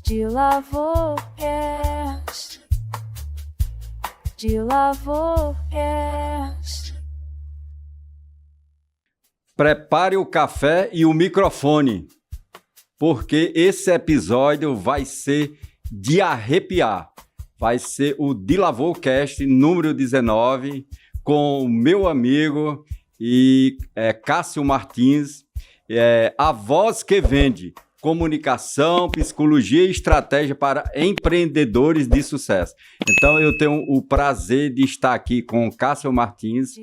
de Lavocast, de Lavocast. Prepare o café e o microfone, porque esse episódio vai ser de arrepiar. Vai ser o De Lavocast número 19, com o meu amigo Cássio Martins, a voz que vende. Comunicação, psicologia e estratégia para empreendedores de sucesso. Então, eu tenho o prazer de estar aqui com o Cássio Martins.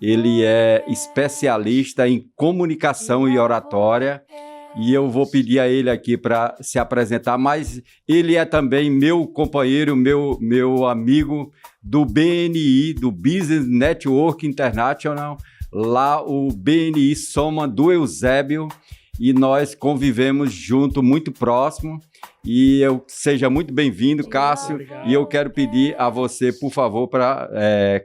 Ele é especialista em comunicação e oratória. E eu vou pedir a ele aqui para se apresentar, mas ele é também meu companheiro, meu amigo do BNI, do Business Network International. Lá o BNI Soma do Eusébio. E nós convivemos junto, muito próximo. E seja muito bem-vindo, Cássio. Obrigado. E eu quero pedir a você, por favor, para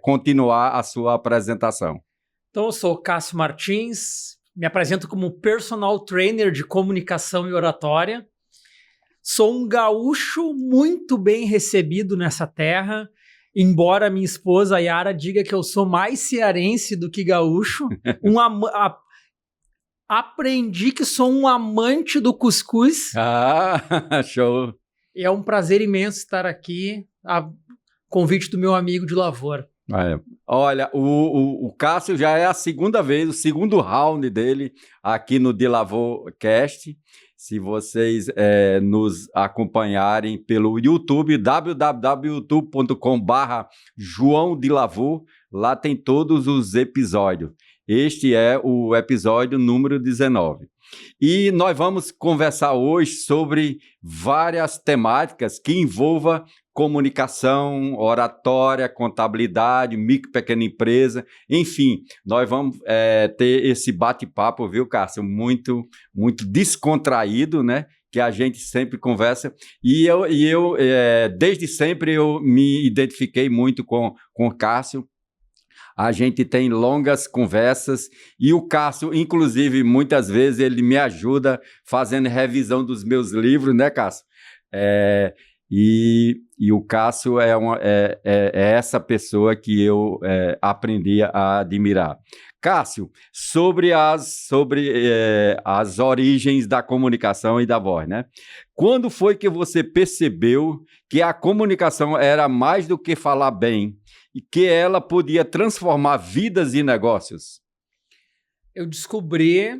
continuar a sua apresentação. Então, eu sou Cássio Martins, me apresento como personal trainer de comunicação e oratória. Sou um gaúcho muito bem recebido nessa terra, embora minha esposa Yara diga que eu sou mais cearense do que gaúcho. Aprendi que sou um amante do cuscuz. Ah, show! E é um prazer imenso estar aqui, a convite do meu amigo de lavoura. Olha, o Cássio já é a segunda vez, o segundo round dele aqui no De Lavocast. Se vocês nos acompanharem pelo YouTube, www.youtube.com/João de Lavor, lá tem todos os episódios. Este é o episódio número 19. E nós vamos conversar hoje sobre várias temáticas que envolvam comunicação, oratória, contabilidade, micro e pequena empresa, enfim, nós vamos ter esse bate-papo, viu, Cássio? Muito, muito descontraído, né? Que a gente sempre conversa. E eu desde sempre, eu me identifiquei muito com o Cássio. A gente tem longas conversas e o Cássio, inclusive, muitas vezes ele me ajuda fazendo revisão dos meus livros, né, Cássio? E o Cássio é essa pessoa que eu aprendi a admirar. Cássio, sobre as origens da comunicação e da voz, né? Quando foi que você percebeu que a comunicação era mais do que falar bem e que ela podia transformar vidas e negócios? Eu descobri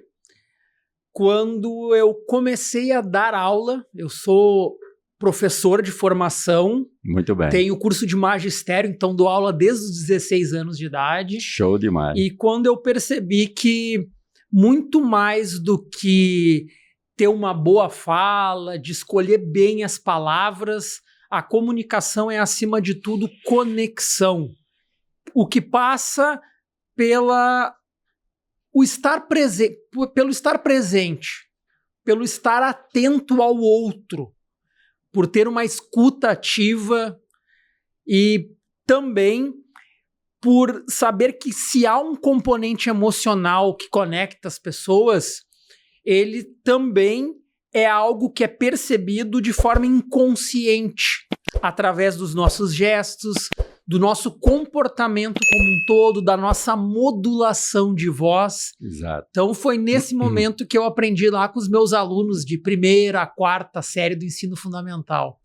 quando eu comecei a dar aula. Eu sou professor de formação. Muito bem. Tenho curso de magistério, então dou aula desde os 16 anos de idade. Show demais. E quando eu percebi que muito mais do que ter uma boa fala, de escolher bem as palavras, a comunicação é, acima de tudo, conexão. O que passa pelo estar presente, pelo estar atento ao outro, por ter uma escuta ativa e também por saber que se há um componente emocional que conecta as pessoas, ele também é algo que é percebido de forma inconsciente, através dos nossos gestos, do nosso comportamento como um todo, da nossa modulação de voz. Exato. Então foi nesse momento que eu aprendi lá com os meus alunos de primeira a quarta série do ensino fundamental.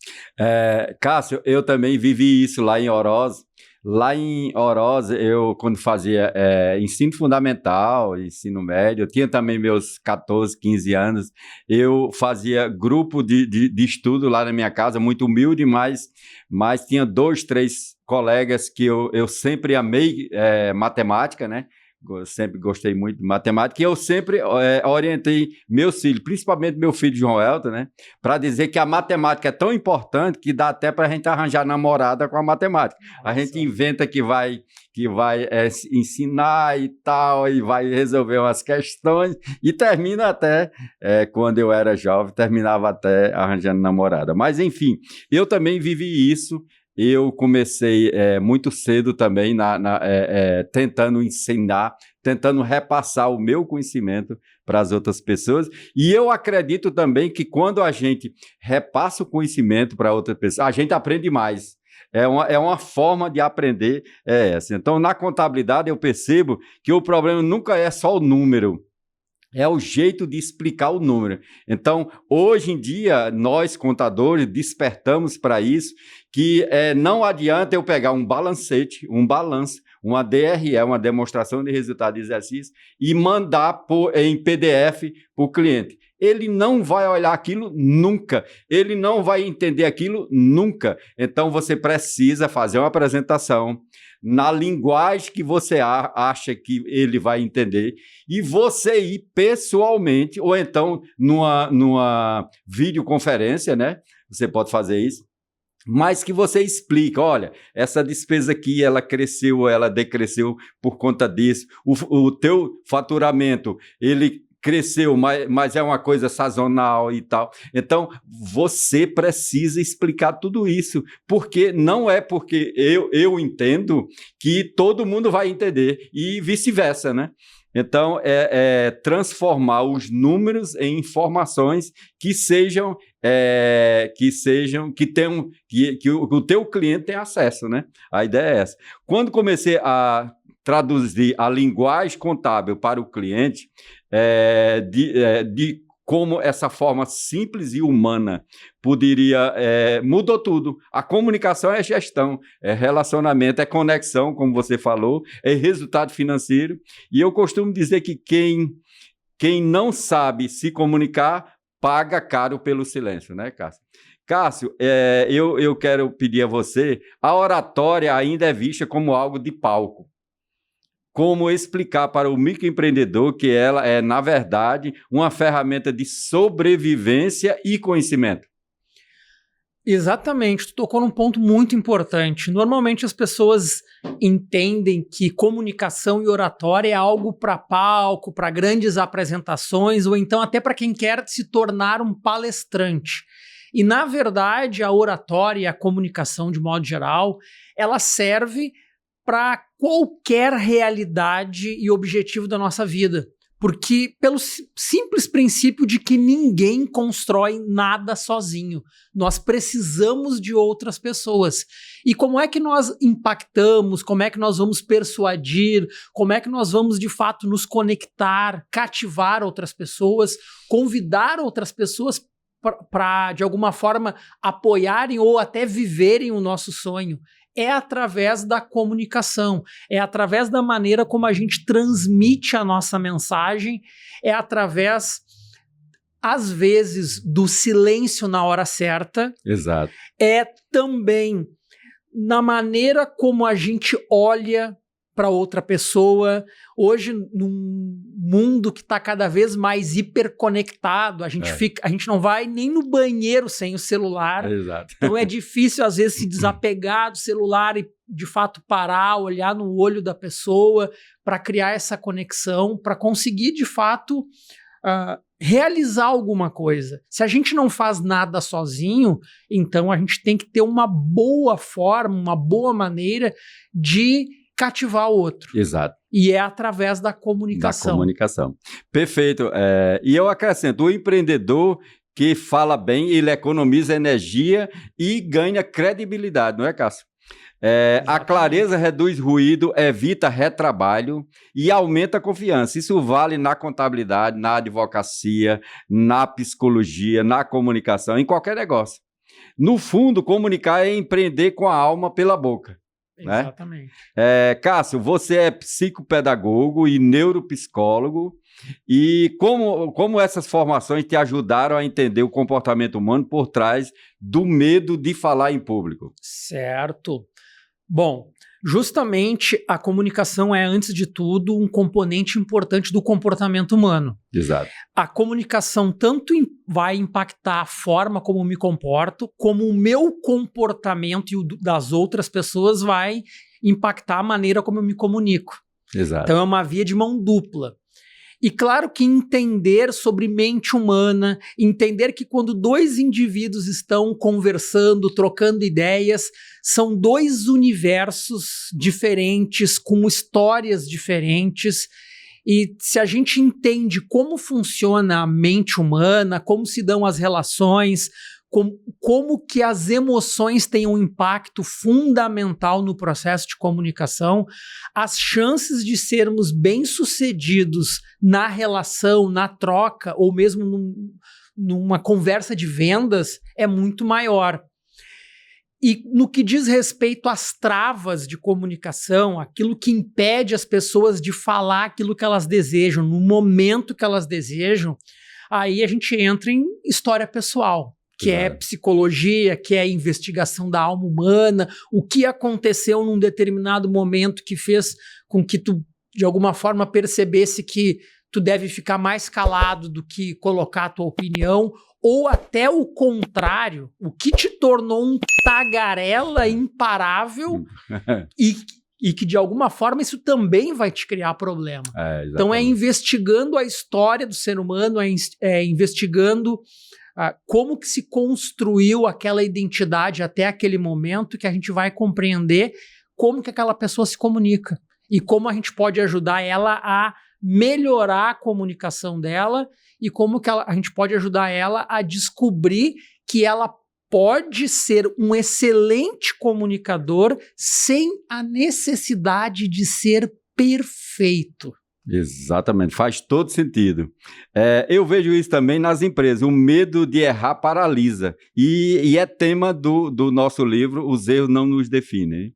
Cássio, eu também vivi isso lá em Oroz. Lá em Oroz, eu quando fazia ensino fundamental, ensino médio, eu tinha também meus 14, 15 anos, eu fazia grupo de estudo lá na minha casa, muito humilde, mas tinha 2, 3 colegas que eu sempre amei matemática, né? Eu sempre gostei muito de matemática e eu sempre orientei meus filhos, principalmente meu filho João Elton, né? Para dizer que a matemática é tão importante que dá até para a gente arranjar namorada com a matemática. Nossa. A gente inventa que vai ensinar e tal, e vai resolver umas questões e termina até, quando eu era jovem, terminava até arranjando namorada. Mas enfim, eu também vivi isso. eu comecei muito cedo também tentando ensinar, tentando repassar o meu conhecimento para as outras pessoas. E eu acredito também que quando a gente repassa o conhecimento para outras pessoas, a gente aprende mais. É uma forma de aprender essa. Então, na contabilidade, eu percebo que o problema nunca é só o número. É o jeito de explicar o número. Então, hoje em dia, nós, contadores, despertamos para isso, que não adianta eu pegar um balancete, um balanço, uma DRE, uma demonstração de resultado de exercício, e mandar em PDF para o cliente. Ele não vai olhar aquilo nunca, ele não vai entender aquilo nunca. Então, você precisa fazer uma apresentação na linguagem que você acha que ele vai entender, e você ir pessoalmente, ou então numa videoconferência, né? Você pode fazer isso, mas que você explica, olha, essa despesa aqui, ela cresceu, ela decresceu por conta disso, o teu faturamento, ele cresceu, mas é uma coisa sazonal e tal. Então, você precisa explicar tudo isso, porque não é porque eu entendo que todo mundo vai entender, e vice-versa, né? Então, transformar os números em informações que o teu cliente tenha acesso, né? A ideia é essa. Quando comecei a traduzir a linguagem contábil para o cliente, de como essa forma simples e humana poderia... mudou tudo. A comunicação é gestão, é relacionamento, é conexão, como você falou, é resultado financeiro. E eu costumo dizer que quem não sabe se comunicar, paga caro pelo silêncio, né, Cássio? Cássio, eu quero pedir a você, a oratória ainda é vista como algo de palco. Como explicar para o microempreendedor que ela é, na verdade, uma ferramenta de sobrevivência e conhecimento? Exatamente, tu tocou num ponto muito importante. Normalmente as pessoas entendem que comunicação e oratória é algo para palco, para grandes apresentações, ou então até para quem quer se tornar um palestrante. E, na verdade, a oratória e a comunicação, de modo geral, ela serve para qualquer realidade e objetivo da nossa vida. Porque pelo simples princípio de que ninguém constrói nada sozinho. Nós precisamos de outras pessoas. E como é que nós impactamos, como é que nós vamos persuadir, como é que nós vamos de fato nos conectar, cativar outras pessoas, convidar outras pessoas para de alguma forma apoiarem ou até viverem o nosso sonho? É através da comunicação, é através da maneira como a gente transmite a nossa mensagem, é através, às vezes, do silêncio na hora certa. Exato. É também na maneira como a gente olha para outra pessoa. Hoje, num mundo que está cada vez mais hiperconectado, a gente não vai nem no banheiro sem o celular. Exato. Então é difícil, às vezes, se desapegar do celular e, de fato, parar, olhar no olho da pessoa para criar essa conexão, para conseguir, de fato, realizar alguma coisa. Se a gente não faz nada sozinho, então a gente tem que ter uma boa forma, uma boa maneira de cativar o outro. Exato. E é através da comunicação. Da comunicação. Perfeito. E eu acrescento, o empreendedor que fala bem, ele economiza energia e ganha credibilidade, não é, Cássio? A clareza reduz ruído, evita retrabalho e aumenta a confiança. Isso vale na contabilidade, na advocacia, na psicologia, na comunicação, em qualquer negócio. No fundo, comunicar é empreender com a alma pela boca. Exatamente. Né? Cássio, você é psicopedagogo e neuropsicólogo, e como essas formações te ajudaram a entender o comportamento humano por trás do medo de falar em público? Certo. Bom, justamente a comunicação é, antes de tudo, um componente importante do comportamento humano. Exato. A comunicação tanto vai impactar a forma como eu me comporto, como o meu comportamento e o das outras pessoas vai impactar a maneira como eu me comunico. Exato. Então é uma via de mão dupla. E claro que entender sobre mente humana, entender que quando dois indivíduos estão conversando, trocando ideias, são dois universos diferentes, com histórias diferentes. E se a gente entende como funciona a mente humana, como se dão as relações, como que as emoções têm um impacto fundamental no processo de comunicação, as chances de sermos bem-sucedidos na relação, na troca, ou mesmo numa conversa de vendas, é muito maior. E no que diz respeito às travas de comunicação, aquilo que impede as pessoas de falar aquilo que elas desejam, no momento que elas desejam, aí a gente entra em história pessoal, que é psicologia, que é investigação da alma humana, o que aconteceu num determinado momento que fez com que tu, de alguma forma, percebesse que tu deve ficar mais calado do que colocar a tua opinião, ou até o contrário, o que te tornou um tagarela imparável e que, de alguma forma, isso também vai te criar problema. Então, é investigando a história do ser humano, é investigando como que se construiu aquela identidade até aquele momento que a gente vai compreender como que aquela pessoa se comunica e como a gente pode ajudar ela a melhorar a comunicação dela e como que a gente pode ajudar ela a descobrir que ela pode ser um excelente comunicador sem a necessidade de ser perfeito. Exatamente, faz todo sentido. Eu vejo isso também nas empresas, o medo de errar paralisa, e é tema do nosso livro, Os Erros Não Nos Definem.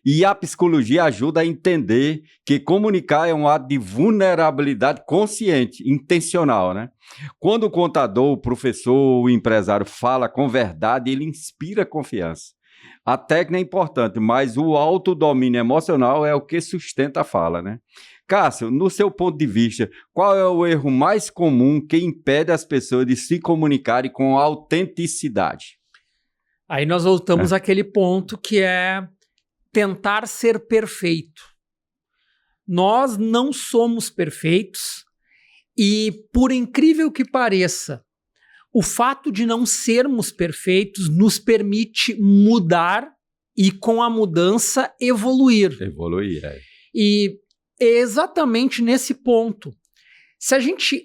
E a psicologia ajuda a entender que comunicar é um ato de vulnerabilidade consciente, intencional, né? Quando o contador, o professor, o empresário fala com verdade, ele inspira confiança. A técnica é importante, mas o autodomínio emocional é o que sustenta a fala, né? Cássio, no seu ponto de vista, qual é o erro mais comum que impede as pessoas de se comunicarem com autenticidade? Aí nós voltamos àquele ponto que é tentar ser perfeito. Nós não somos perfeitos e, por incrível que pareça, o fato de não sermos perfeitos nos permite mudar e, com a mudança, evoluir. Evoluir, E é exatamente nesse ponto. Se a gente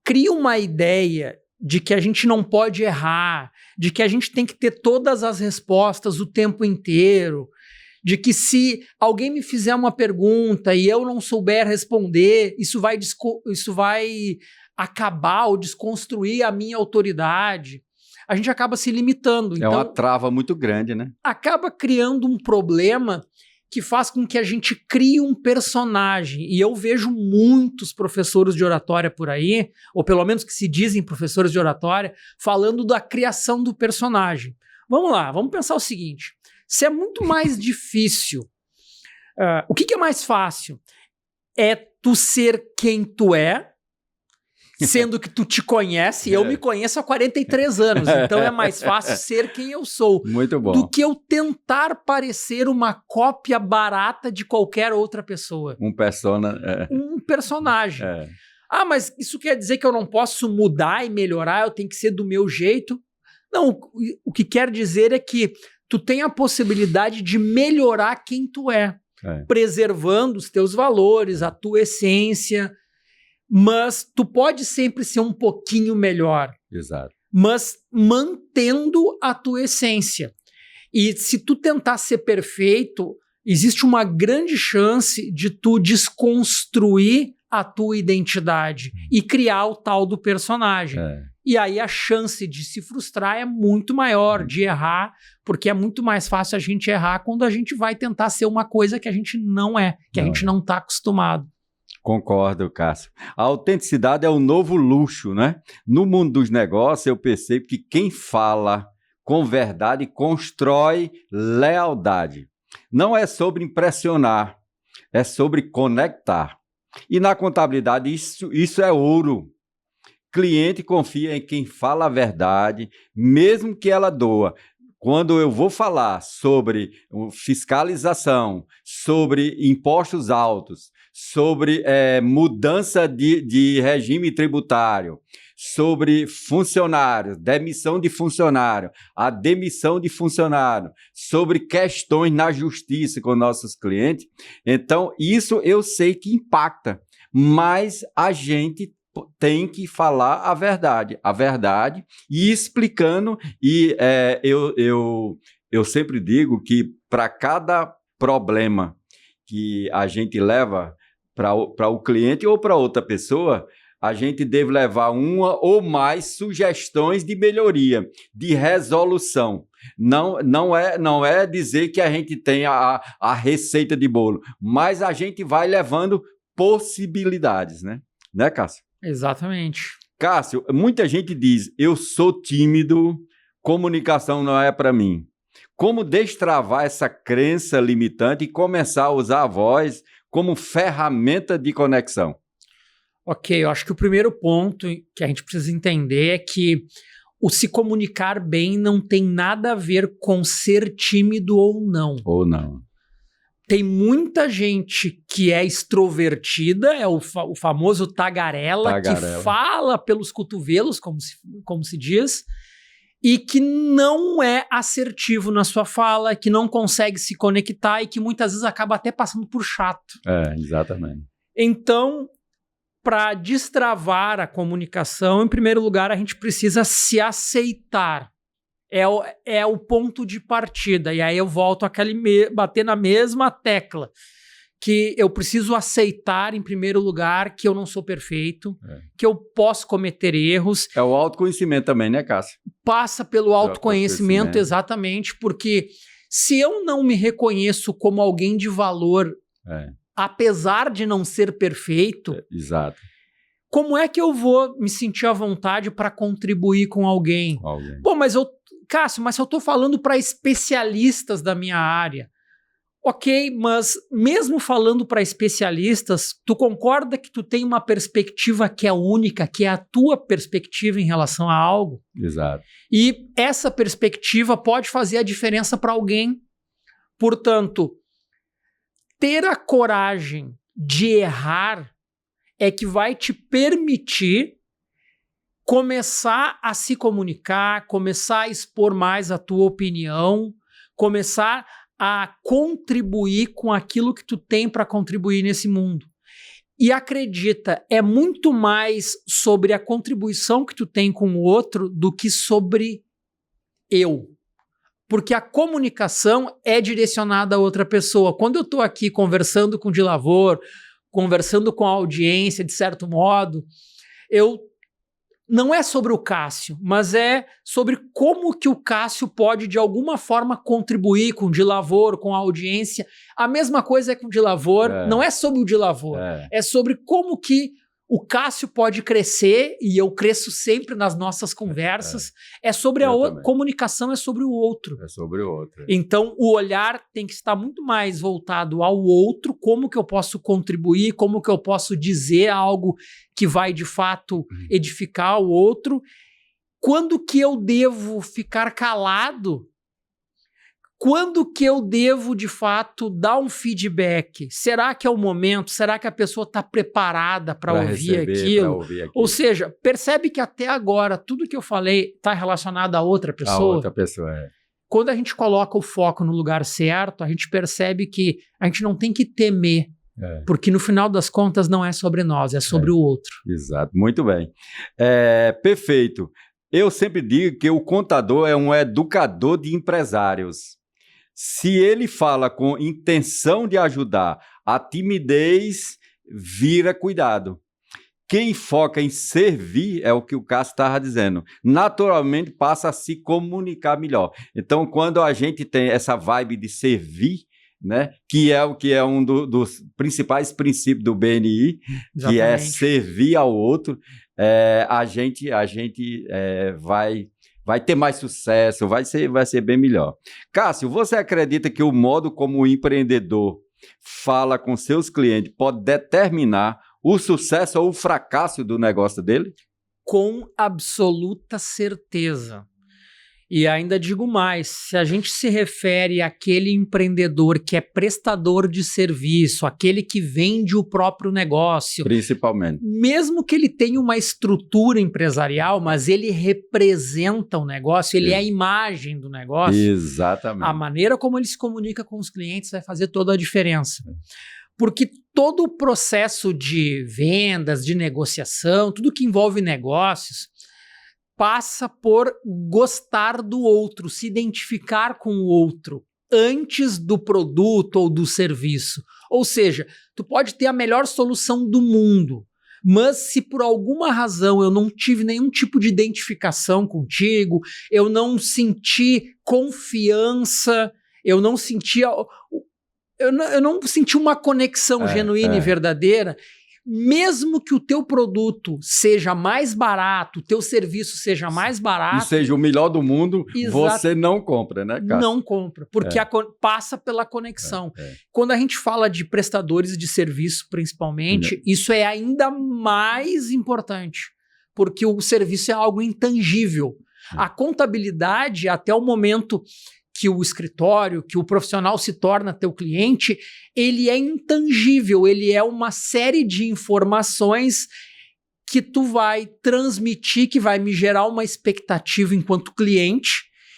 cria uma ideia de que a gente não pode errar, de que a gente tem que ter todas as respostas o tempo inteiro, de que se alguém me fizer uma pergunta e eu não souber responder, isso vai acabar ou desconstruir a minha autoridade, a gente acaba se limitando. É uma trava muito grande, né? Acaba criando um problema que faz com que a gente crie um personagem. E eu vejo muitos professores de oratória por aí, ou pelo menos que se dizem professores de oratória, falando da criação do personagem. Vamos lá, vamos pensar o seguinte. Se é muito mais difícil, o que é mais fácil? É tu ser quem tu é, sendo que tu te conhece, eu me conheço há 43 anos, então é mais fácil ser quem eu sou. Muito bom. Do que eu tentar parecer uma cópia barata de qualquer outra pessoa. Um personagem. Mas isso quer dizer que eu não posso mudar e melhorar, eu tenho que ser do meu jeito? Não, o que quer dizer é que tu tem a possibilidade de melhorar quem tu é. Preservando os teus valores, a tua essência, mas tu pode sempre ser um pouquinho melhor. Exato. Mas mantendo a tua essência. E se tu tentar ser perfeito, existe uma grande chance de tu desconstruir a tua identidade e criar o tal do personagem. E aí a chance de se frustrar é muito maior, de errar, porque é muito mais fácil a gente errar quando a gente vai tentar ser uma coisa que a gente não é, que a gente não está acostumado. Concordo, Cássio. A autenticidade é o novo luxo, né? No mundo dos negócios, eu percebo que quem fala com verdade constrói lealdade. Não é sobre impressionar, é sobre conectar. E na contabilidade, isso é ouro. Cliente confia em quem fala a verdade, mesmo que ela doa. quando eu vou falar sobre fiscalização, sobre impostos altos, sobre mudança de regime tributário, sobre funcionários, demissão de funcionário, a demissão de funcionário, sobre questões na justiça com nossos clientes, então isso eu sei que impacta, mas a gente tem que falar a verdade e explicando, e eu sempre digo que para cada problema que a gente leva para o cliente ou para outra pessoa, a gente deve levar uma ou mais sugestões de melhoria, de resolução. Não é dizer que a gente tem a receita de bolo, mas a gente vai levando possibilidades, né, Cássio? Exatamente. Cássio, muita gente diz, eu sou tímido, comunicação não é para mim. Como destravar essa crença limitante e começar a usar a voz como ferramenta de conexão? Ok, eu acho que o primeiro ponto que a gente precisa entender é que o se comunicar bem não tem nada a ver com ser tímido ou não. Ou não. Tem muita gente que é extrovertida, é o famoso tagarela, que fala pelos cotovelos, como se diz, e que não é assertivo na sua fala, que não consegue se conectar e que muitas vezes acaba até passando por chato. Exatamente. Então, para destravar a comunicação, em primeiro lugar, a gente precisa se aceitar. É o ponto de partida. E aí eu volto a bater na mesma tecla. Que eu preciso aceitar, em primeiro lugar, que eu não sou perfeito, que eu posso cometer erros. É o autoconhecimento também, né, Cássio? Passa pelo autoconhecimento, exatamente, porque se eu não me reconheço como alguém de valor, apesar de não ser perfeito, exato. Como é que eu vou me sentir à vontade para contribuir com alguém? Pô, Cássio, mas eu estou falando para especialistas da minha área. Ok, mas mesmo falando para especialistas, tu concorda que tu tem uma perspectiva que é única, que é a tua perspectiva em relação a algo? Exato. E essa perspectiva pode fazer a diferença para alguém. Portanto, ter a coragem de errar é que vai te permitir começar a se comunicar, começar a expor mais a tua opinião, começar a contribuir com aquilo que tu tem para contribuir nesse mundo. E acredita, é muito mais sobre a contribuição que tu tem com o outro do que sobre eu. Porque a comunicação é direcionada a outra pessoa. Quando eu estou aqui conversando com o Dilavor, conversando com a audiência, de certo modo, não é sobre o Cássio, mas é sobre como que o Cássio pode, de alguma forma, contribuir com o Dilavor, com a audiência. A mesma coisa é com o Dilavor, não é sobre o Dilavor, é sobre como que o Cássio pode crescer, e eu cresço sempre nas nossas conversas, é sobre comunicação, é sobre o outro. É sobre o outro. Então, o olhar tem que estar muito mais voltado ao outro, como que eu posso contribuir, como que eu posso dizer algo que vai, de fato, edificar o outro. Quando que eu devo ficar calado? Quando que eu devo, de fato, dar um feedback? Será que é o momento? Será que a pessoa está preparada para ouvir aquilo? Ou seja, percebe que até agora tudo que eu falei está relacionado a outra pessoa? A outra pessoa, Quando a gente coloca o foco no lugar certo, a gente percebe que a gente não tem que temer, porque no final das contas não é sobre nós, é sobre o outro. Exato, muito bem. Perfeito. Eu sempre digo que o contador é um educador de empresários. Se ele fala com intenção de ajudar, a timidez vira cuidado. Quem foca em servir, é o que o Cássio estava dizendo, naturalmente passa a se comunicar melhor. Então, quando a gente tem essa vibe de servir, né, que é um dos principais princípios do BNI, exatamente, que é servir ao outro, a gente vai ter mais sucesso, vai ser bem melhor. Cássio, você acredita que o modo como o empreendedor fala com seus clientes pode determinar o sucesso ou o fracasso do negócio dele? Com absoluta certeza. E ainda digo mais, se a gente se refere àquele empreendedor que é prestador de serviço, aquele que vende o próprio negócio, Principalmente. mesmo que ele tenha uma estrutura empresarial, mas ele representa o negócio, ele é a imagem do negócio, Exatamente. a maneira como ele se comunica com os clientes vai fazer toda a diferença. Porque todo o processo de vendas, de negociação, tudo que envolve negócios, passa por gostar do outro, se identificar com o outro antes do produto ou do serviço. Ou seja, tu pode ter a melhor solução do mundo, mas se por alguma razão eu não tive nenhum tipo de identificação contigo, eu não senti confiança, eu não senti uma conexão genuína e verdadeira, mesmo que o teu produto seja mais barato, o teu serviço seja mais barato... E seja o melhor do mundo, você não compra, né, Cássio? Não compra, porque passa pela conexão. Quando a gente fala de prestadores de serviço, principalmente, isso é ainda mais importante, porque o serviço é algo intangível. A contabilidade, até o momento que o escritório, que o profissional se torna teu cliente, ele é intangível, ele é uma série de informações que tu vai transmitir, que vai me gerar uma expectativa enquanto cliente,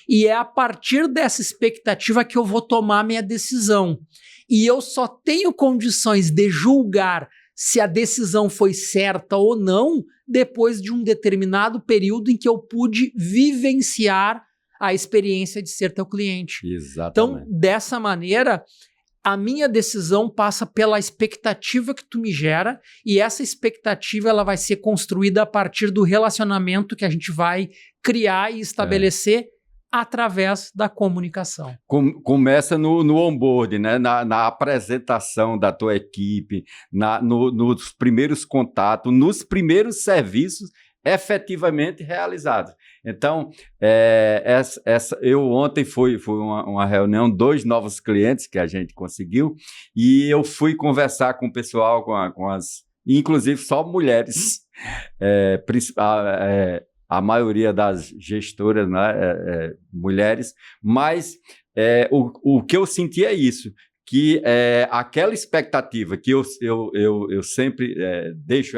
e é a partir dessa expectativa que eu vou tomar minha decisão. E eu só tenho condições de julgar se a decisão foi certa ou não depois de um determinado período em que eu pude vivenciar a experiência de ser teu cliente. Exatamente. Então, dessa maneira, a minha decisão passa pela expectativa que tu me gera, e essa expectativa ela vai ser construída a partir do relacionamento que a gente vai criar e estabelecer através da comunicação. Começa no onboard, né? Na apresentação da tua equipe, nos primeiros contatos, nos primeiros serviços efetivamente realizados. Então, eu ontem fui uma reunião, 2 novos clientes que a gente conseguiu, e eu fui conversar com o pessoal, inclusive só mulheres, a maioria das gestoras, né, mulheres, mas o que eu senti é isso, que aquela expectativa que eu sempre deixo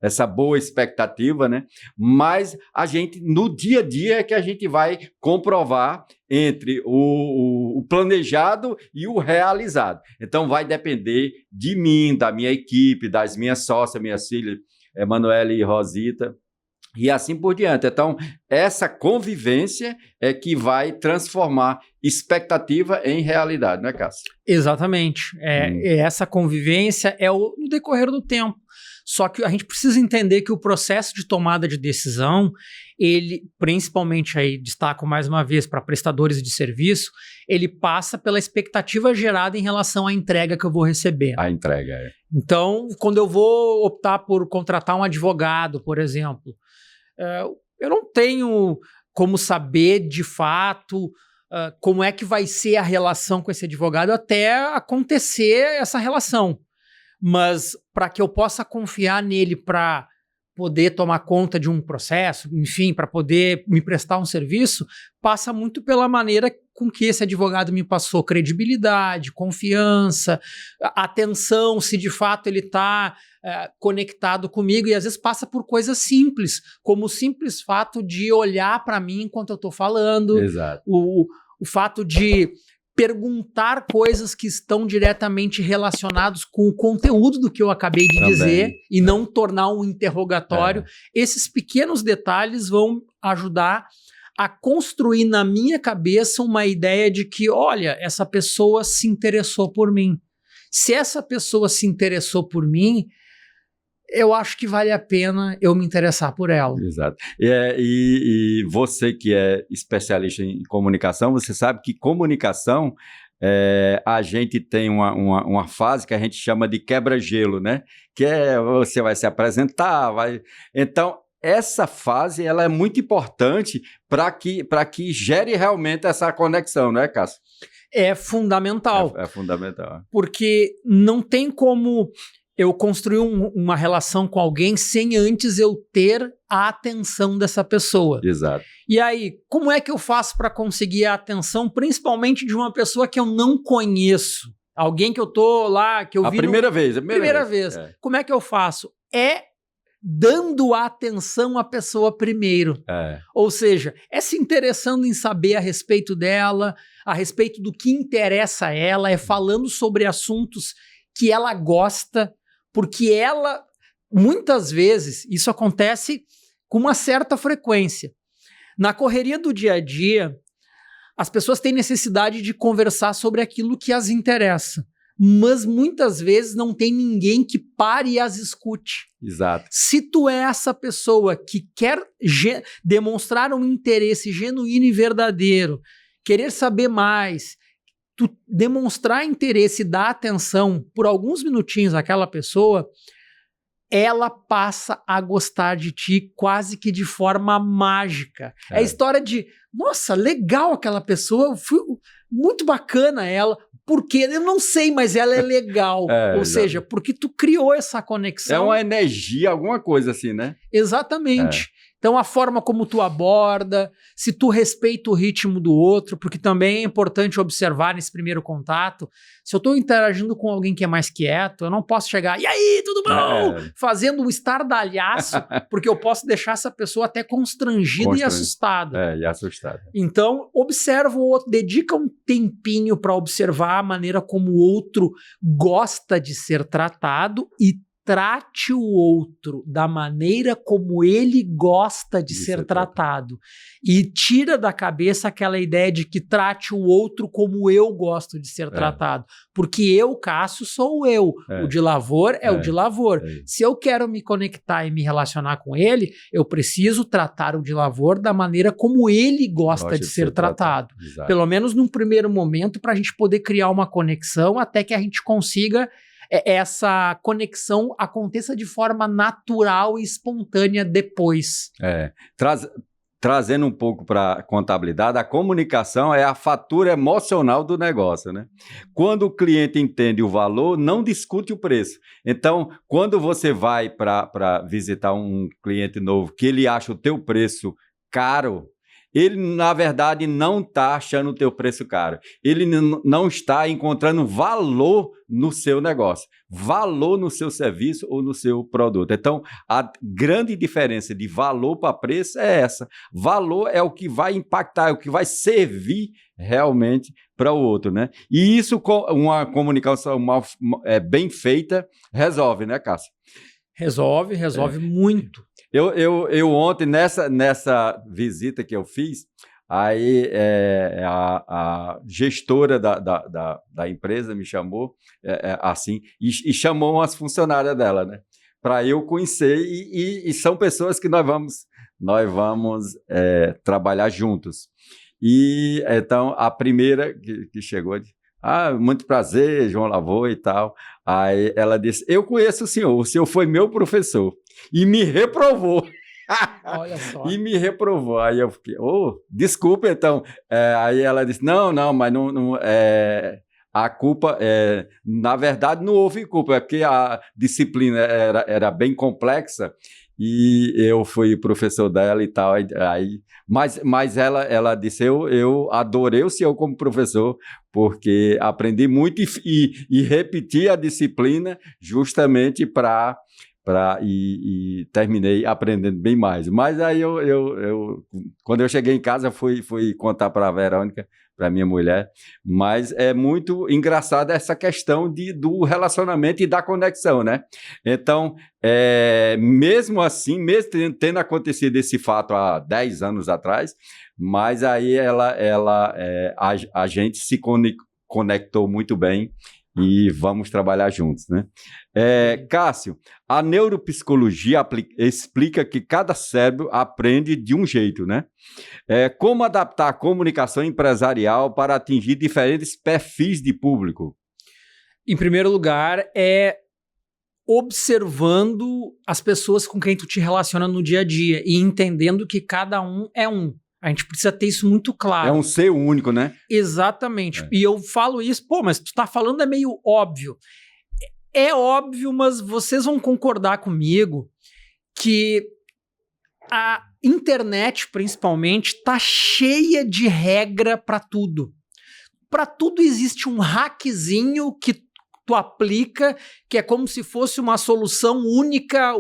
essa boa expectativa, né? Mas a gente, no dia a dia, é que a gente vai comprovar entre o planejado e o realizado. Então, vai depender de mim, da minha equipe, das minhas sócias, minhas filhas, Emanuele e Rosita, e assim por diante. Então, essa convivência é que vai transformar expectativa em realidade, não é, Cássio? Exatamente. Essa convivência no decorrer do tempo. Só que a gente precisa entender que o processo de tomada de decisão, ele, principalmente aí, destaco mais uma vez para prestadores de serviço, ele passa pela expectativa gerada em relação à entrega que eu vou receber. A entrega, Então, quando eu vou optar por contratar um advogado, por exemplo, eu não tenho como saber de fato como é que vai ser a relação com esse advogado até acontecer essa relação. Mas para que eu possa confiar nele para poder tomar conta de um processo, enfim, para poder me prestar um serviço, passa muito pela maneira com que esse advogado me passou credibilidade, confiança, atenção, se de fato ele está conectado comigo, e às vezes passa por coisas simples, como o simples fato de olhar para mim enquanto eu estou falando. Exato. O fato de perguntar coisas que estão diretamente relacionadas com o conteúdo do que eu acabei de dizer e não tornar um interrogatório. Esses pequenos detalhes vão ajudar a construir na minha cabeça uma ideia de que, olha, essa pessoa se interessou por mim. Se essa pessoa se interessou por mim, eu acho que vale a pena eu me interessar por ela. Exato. E você que é especialista em comunicação, você sabe que comunicação, a gente tem uma fase que a gente chama de quebra-gelo, né? Que você vai se apresentar, Então, essa fase ela é muito importante para que gere realmente essa conexão, né, Cássio? É fundamental. É fundamental. Porque não tem como eu construí uma relação com alguém sem antes eu ter a atenção dessa pessoa. Exato. E aí, como é que eu faço para conseguir a atenção, principalmente de uma pessoa que eu não conheço? Alguém que eu tô lá, que eu vi... Primeira vez. Primeira vez. Como é que eu faço? Dando a atenção à pessoa primeiro. Ou seja, se interessando em saber a respeito dela, a respeito do que interessa a ela, falando sobre assuntos que ela gosta, porque ela, muitas vezes, isso acontece com uma certa frequência. Na correria do dia a dia, as pessoas têm necessidade de conversar sobre aquilo que as interessa, mas muitas vezes não tem ninguém que pare e as escute. Exato. Se tu é essa pessoa que quer demonstrar um interesse genuíno e verdadeiro, querer saber mais, tu demonstrar interesse e dar atenção por alguns minutinhos àquela pessoa, ela passa a gostar de ti quase que de forma mágica. É a história de, nossa, legal aquela pessoa, muito bacana ela, porque eu não sei, mas ela é legal. Ou seja, porque tu criou essa conexão. É uma energia, alguma coisa assim, né? Exatamente. Então, a forma como tu aborda, se tu respeita o ritmo do outro, porque também é importante observar nesse primeiro contato, se eu estou interagindo com alguém que é mais quieto, eu não posso chegar, e aí, tudo bom? Fazendo um estardalhaço, porque eu posso deixar essa pessoa até constrangida e assustada. E assustada. Então, observa o outro, dedica um tempinho para observar a maneira como o outro gosta de ser tratado e trate o outro da maneira como ele gosta de ser tratado. E tira da cabeça aquela ideia de que trate o outro como eu gosto de ser tratado. Porque eu, Cássio, sou eu. O de Lavor é o de Lavor. Se eu quero me conectar e me relacionar com ele, eu preciso tratar o de Lavor da maneira como ele gosta de ser tratado. Pelo menos num primeiro momento, para a gente poder criar uma conexão até que a gente consiga essa conexão aconteça de forma natural e espontânea depois. Trazendo um pouco para a contabilidade, a comunicação é a fatura emocional do negócio, né? Quando o cliente entende o valor, não discute o preço. Então, quando você vai para visitar um cliente novo que ele acha o teu preço caro, ele, na verdade, não está achando o teu preço caro. Ele não está encontrando valor no seu negócio, valor no seu serviço ou no seu produto. Então, a grande diferença de valor para preço é essa. Valor é o que vai impactar, é o que vai servir realmente para o outro, né? E isso, com uma comunicação bem feita, resolve, né, Cássio? Resolve muito. Eu ontem, nessa visita que eu fiz, aí a gestora da empresa me chamou assim, e chamou umas funcionárias dela, né? Para eu conhecer, e são pessoas que nós vamos trabalhar juntos. E então a primeira que chegou disse: muito prazer, João Lavor e tal. Aí ela disse: eu conheço o senhor foi meu professor e me reprovou. Olha só. E me reprovou. Aí eu fiquei, desculpa então. Aí ela disse: não, mas não a culpa, na verdade, não houve culpa, é porque a disciplina era bem complexa e eu fui professor dela e tal. Mas ela disse: eu adorei o senhor como professor, porque aprendi muito e repeti a disciplina justamente e terminei aprendendo bem mais. Mas aí quando eu cheguei em casa, fui contar para a Verônica, para minha mulher, mas é muito engraçada essa questão do relacionamento e da conexão, né? Então, mesmo assim, mesmo tendo acontecido esse fato há 10 anos atrás, mas aí a gente se conectou muito bem e vamos trabalhar juntos, né? Cássio, a neuropsicologia explica que cada cérebro aprende de um jeito, né? Como adaptar a comunicação empresarial para atingir diferentes perfis de público? Em primeiro lugar, observando as pessoas com quem tu te relaciona no dia a dia e entendendo que cada um é um. A gente precisa ter isso muito claro. É um ser único, né? Exatamente. E eu falo isso, mas tu tá falando é meio óbvio. É óbvio, mas vocês vão concordar comigo que a internet, principalmente, está cheia de regra para tudo. Para tudo existe um hackzinho que tu aplica, que é como se fosse uma solução única,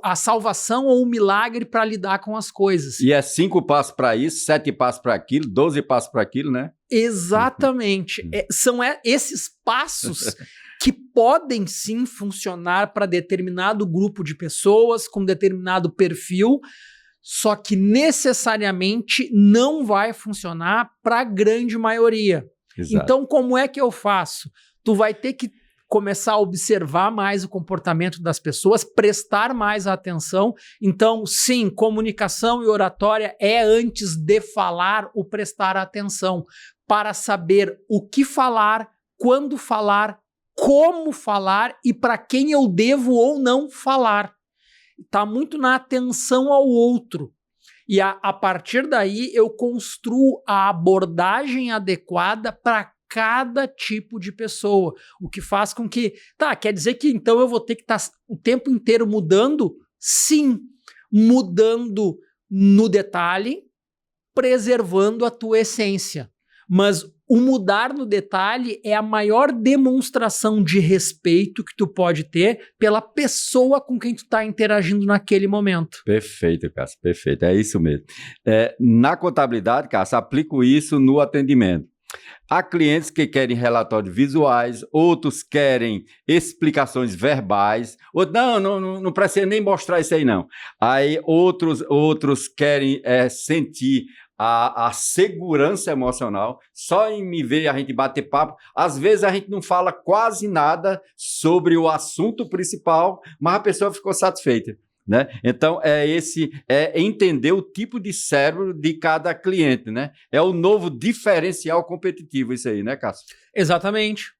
a salvação ou o milagre para lidar com as coisas. E é 5 passos para isso, 7 passos para aquilo, 12 passos para aquilo, né? Exatamente. São esses passos que podem sim funcionar para determinado grupo de pessoas, com determinado perfil, só que necessariamente não vai funcionar para a grande maioria. Exato. Então, como é que eu faço? Tu vai ter que começar a observar mais o comportamento das pessoas, prestar mais atenção. Então, sim, comunicação e oratória é antes de falar o prestar atenção, para saber o que falar, quando falar, como falar e para quem eu devo ou não falar. Está muito na atenção ao outro. E a partir daí eu construo a abordagem adequada para cada tipo de pessoa. O que faz com que... quer dizer que então eu vou ter que estar o tempo inteiro mudando? Sim, mudando no detalhe, preservando a tua essência. Mas o mudar no detalhe é a maior demonstração de respeito que tu pode ter pela pessoa com quem tu está interagindo naquele momento. Perfeito, Cássio, perfeito. É isso mesmo. Na contabilidade, Cássio, aplico isso no atendimento. Há clientes que querem relatórios visuais, outros querem explicações verbais, outros, não precisa nem mostrar isso aí, não. Aí outros querem sentir a segurança emocional. Só em me ver a gente bater papo. Às vezes a gente não fala quase nada sobre o assunto principal, mas a pessoa ficou satisfeita, né? Então, é entender o tipo de cérebro de cada cliente, né? É o novo diferencial competitivo isso aí, né, Cássio? Exatamente.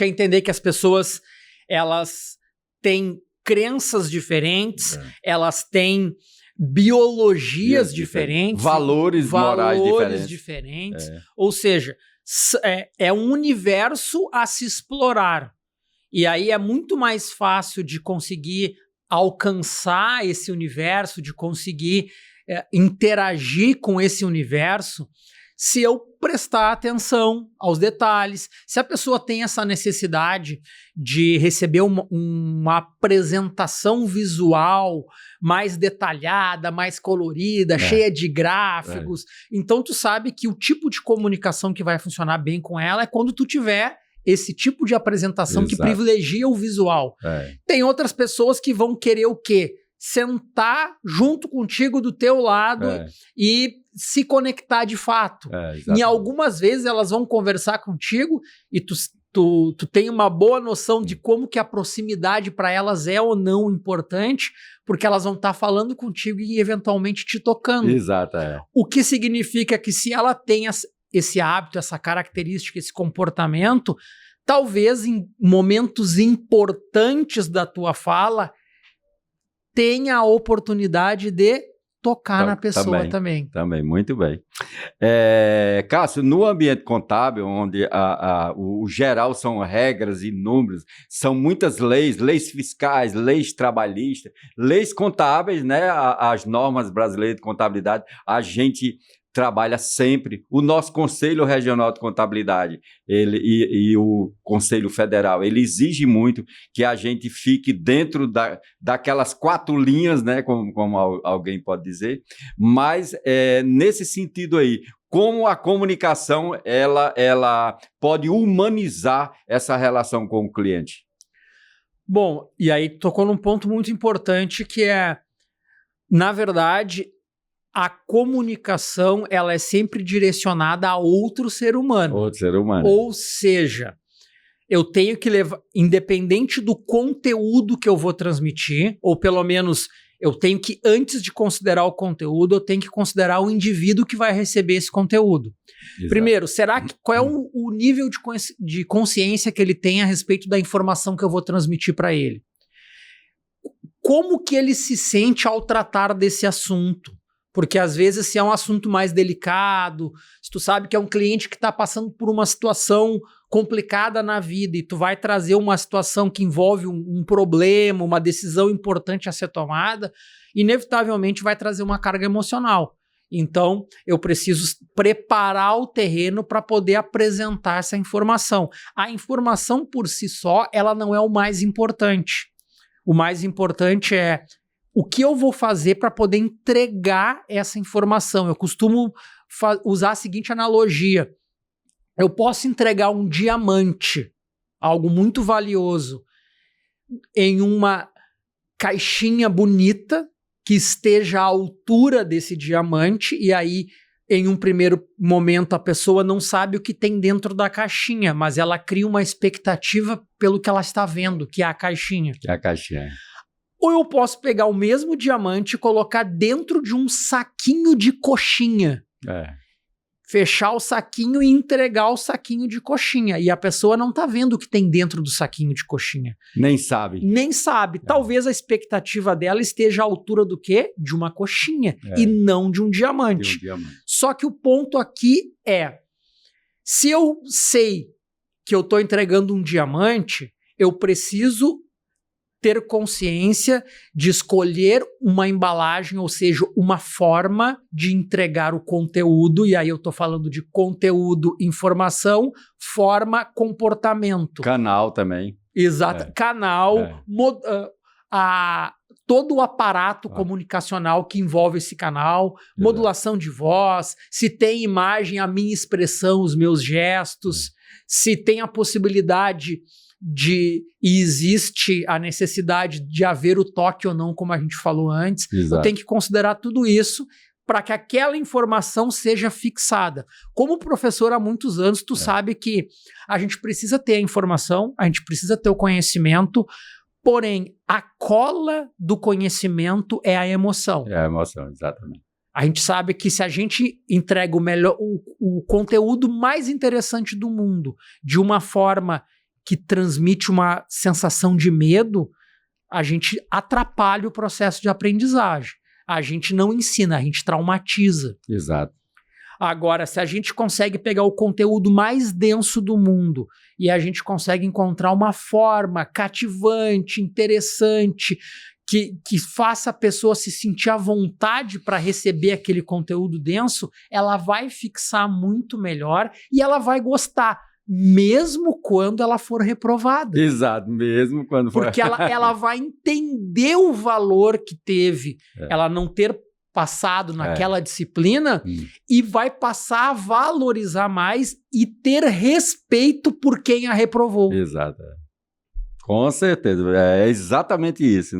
É entender que as pessoas, elas têm crenças diferentes, elas têm biologias diferentes, valores morais diferentes. Ou seja, é um universo a se explorar. E aí é muito mais fácil de conseguir alcançar esse universo, de conseguir interagir com esse universo, se eu prestar atenção aos detalhes. Se a pessoa tem essa necessidade de receber uma apresentação visual mais detalhada, mais colorida, cheia de gráficos, então tu sabe que o tipo de comunicação que vai funcionar bem com ela é quando tu tiver esse tipo de apresentação que privilegia o visual. Tem outras pessoas que vão querer o quê? Sentar junto contigo do teu lado e se conectar de fato. Em algumas vezes elas vão conversar contigo e tu tem uma boa noção de como que a proximidade para elas é ou não importante, porque elas vão estar falando contigo e eventualmente te tocando. Exato. O que significa que se ela tem esse hábito, essa característica, esse comportamento, talvez em momentos importantes da tua fala tenha a oportunidade de tocar na pessoa também. Também, muito bem. Cássio, no ambiente contábil, onde o geral são regras e números, são muitas leis fiscais, leis trabalhistas, leis contábeis, né? As normas brasileiras de contabilidade, a gente trabalha sempre. O nosso Conselho Regional de Contabilidade e o Conselho Federal, ele exige muito que a gente fique dentro daquelas 4 linhas, né, como alguém pode dizer, mas nesse sentido aí, como a comunicação ela pode humanizar essa relação com o cliente? Bom, e aí tocou num ponto muito importante que é, na verdade, a comunicação ela é sempre direcionada a outro ser humano. Outro ser humano. Ou seja, eu tenho que levar, independente do conteúdo que eu vou transmitir, ou pelo menos eu tenho que, antes de considerar o conteúdo, eu tenho que considerar o indivíduo que vai receber esse conteúdo. Exato. Primeiro, qual é o nível de consciência que ele tem a respeito da informação que eu vou transmitir para ele? Como que ele se sente ao tratar desse assunto? Porque às vezes se é um assunto mais delicado, se tu sabe que é um cliente que está passando por uma situação complicada na vida e tu vai trazer uma situação que envolve um problema, uma decisão importante a ser tomada, inevitavelmente vai trazer uma carga emocional. Então, eu preciso preparar o terreno para poder apresentar essa informação. A informação por si só, ela não é o mais importante. O mais importante é o que eu vou fazer para poder entregar essa informação. Eu costumo usar a seguinte analogia. Eu posso entregar um diamante, algo muito valioso, em uma caixinha bonita que esteja à altura desse diamante, e aí, em um primeiro momento, a pessoa não sabe o que tem dentro da caixinha, mas ela cria uma expectativa pelo que ela está vendo, que é a caixinha. Que é a caixinha. Ou eu posso pegar o mesmo diamante e colocar dentro de um saquinho de coxinha. Fechar o saquinho e entregar o saquinho de coxinha. E a pessoa não tá vendo o que tem dentro do saquinho de coxinha. Nem sabe. Nem sabe. Talvez a expectativa dela esteja à altura do quê? De uma coxinha. E não de um diamante. Só que o ponto aqui é, se eu sei que eu tô entregando um diamante, eu preciso ter consciência de escolher uma embalagem, ou seja, uma forma de entregar o conteúdo, e aí eu estou falando de conteúdo, informação, forma, comportamento. Canal também. Exato. Canal, todo o aparato comunicacional que envolve esse canal, modulação de voz, se tem imagem, a minha expressão, os meus gestos, se tem a possibilidade e existe a necessidade de haver o toque ou não, como a gente falou antes. Exato. Eu tenho que considerar tudo isso para que aquela informação seja fixada. Como professor há muitos anos, tu sabe que a gente precisa ter a informação, a gente precisa ter o conhecimento, porém, a cola do conhecimento é a emoção. É a emoção, exatamente. A gente sabe que se a gente entrega o conteúdo mais interessante do mundo de uma forma que transmite uma sensação de medo, a gente atrapalha o processo de aprendizagem. A gente não ensina, a gente traumatiza. Exato. Agora, se a gente consegue pegar o conteúdo mais denso do mundo e a gente consegue encontrar uma forma cativante, interessante, que faça a pessoa se sentir à vontade para receber aquele conteúdo denso, ela vai fixar muito melhor e ela vai gostar, mesmo quando ela for reprovada. Exato, mesmo quando for. Porque ela vai entender o valor que teve ela não ter passado naquela disciplina e vai passar a valorizar mais e ter respeito por quem a reprovou. Exato. Com certeza, é exatamente isso.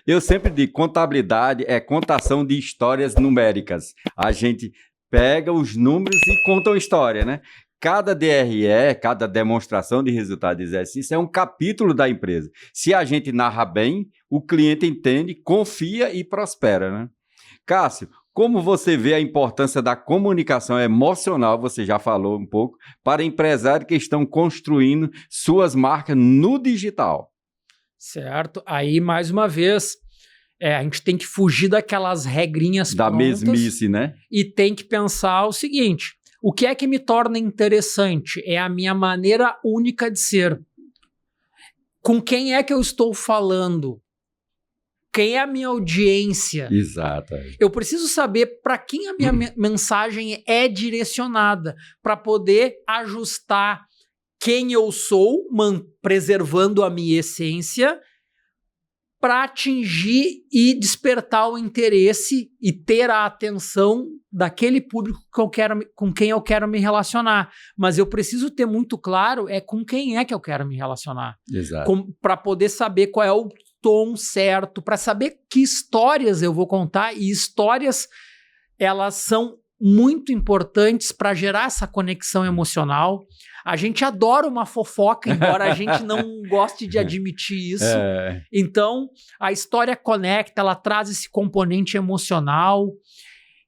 Eu sempre digo, contabilidade é contação de histórias numéricas. A gente pega os números e conta uma história, né? Cada DRE, cada demonstração de resultado de exercício é um capítulo da empresa. Se a gente narra bem, o cliente entende, confia e prospera, né? Cássio, como você vê a importância da comunicação emocional, você já falou um pouco, para empresários que estão construindo suas marcas no digital? Certo. Aí, mais uma vez, a gente tem que fugir daquelas regrinhas da prontas, mesmice, né? E tem que pensar o seguinte: o que é que me torna interessante? É a minha maneira única de ser. Com quem é que eu estou falando? Quem é a minha audiência? Exato. Eu preciso saber para quem a minha mensagem é direcionada, para poder ajustar quem eu sou, preservando a minha essência, para atingir e despertar o interesse e ter a atenção daquele público com quem eu quero me relacionar. Mas eu preciso ter muito claro com quem é que eu quero me relacionar. Exato. Para poder saber qual é o tom certo, para saber que histórias eu vou contar. E histórias, elas são muito importantes para gerar essa conexão emocional. A gente adora uma fofoca, embora a gente não goste de admitir isso. Então, a história conecta, ela traz esse componente emocional.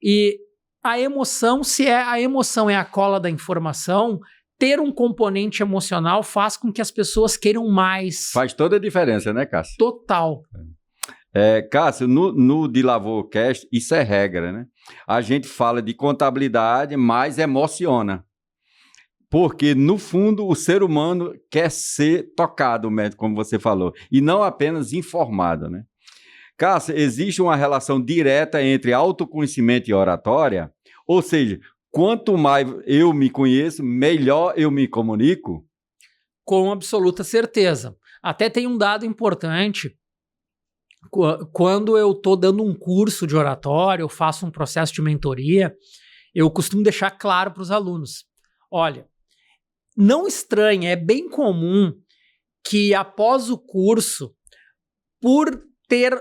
E a emoção, se a emoção é a cola da informação, ter um componente emocional faz com que as pessoas queiram mais. Faz toda a diferença, né, Cássio? Total. Cássio, no De Lavocast, isso é regra, né? A gente fala de contabilidade, mas emociona. Porque, no fundo, o ser humano quer ser tocado, como você falou, e não apenas informado, né? Cássio, existe uma relação direta entre autoconhecimento e oratória? Ou seja, quanto mais eu me conheço, melhor eu me comunico? Com absoluta certeza. Até tem um dado importante. Quando eu estou dando um curso de oratória, eu faço um processo de mentoria, eu costumo deixar claro para os alunos. Olha, não estranhe, é bem comum que após o curso, por ter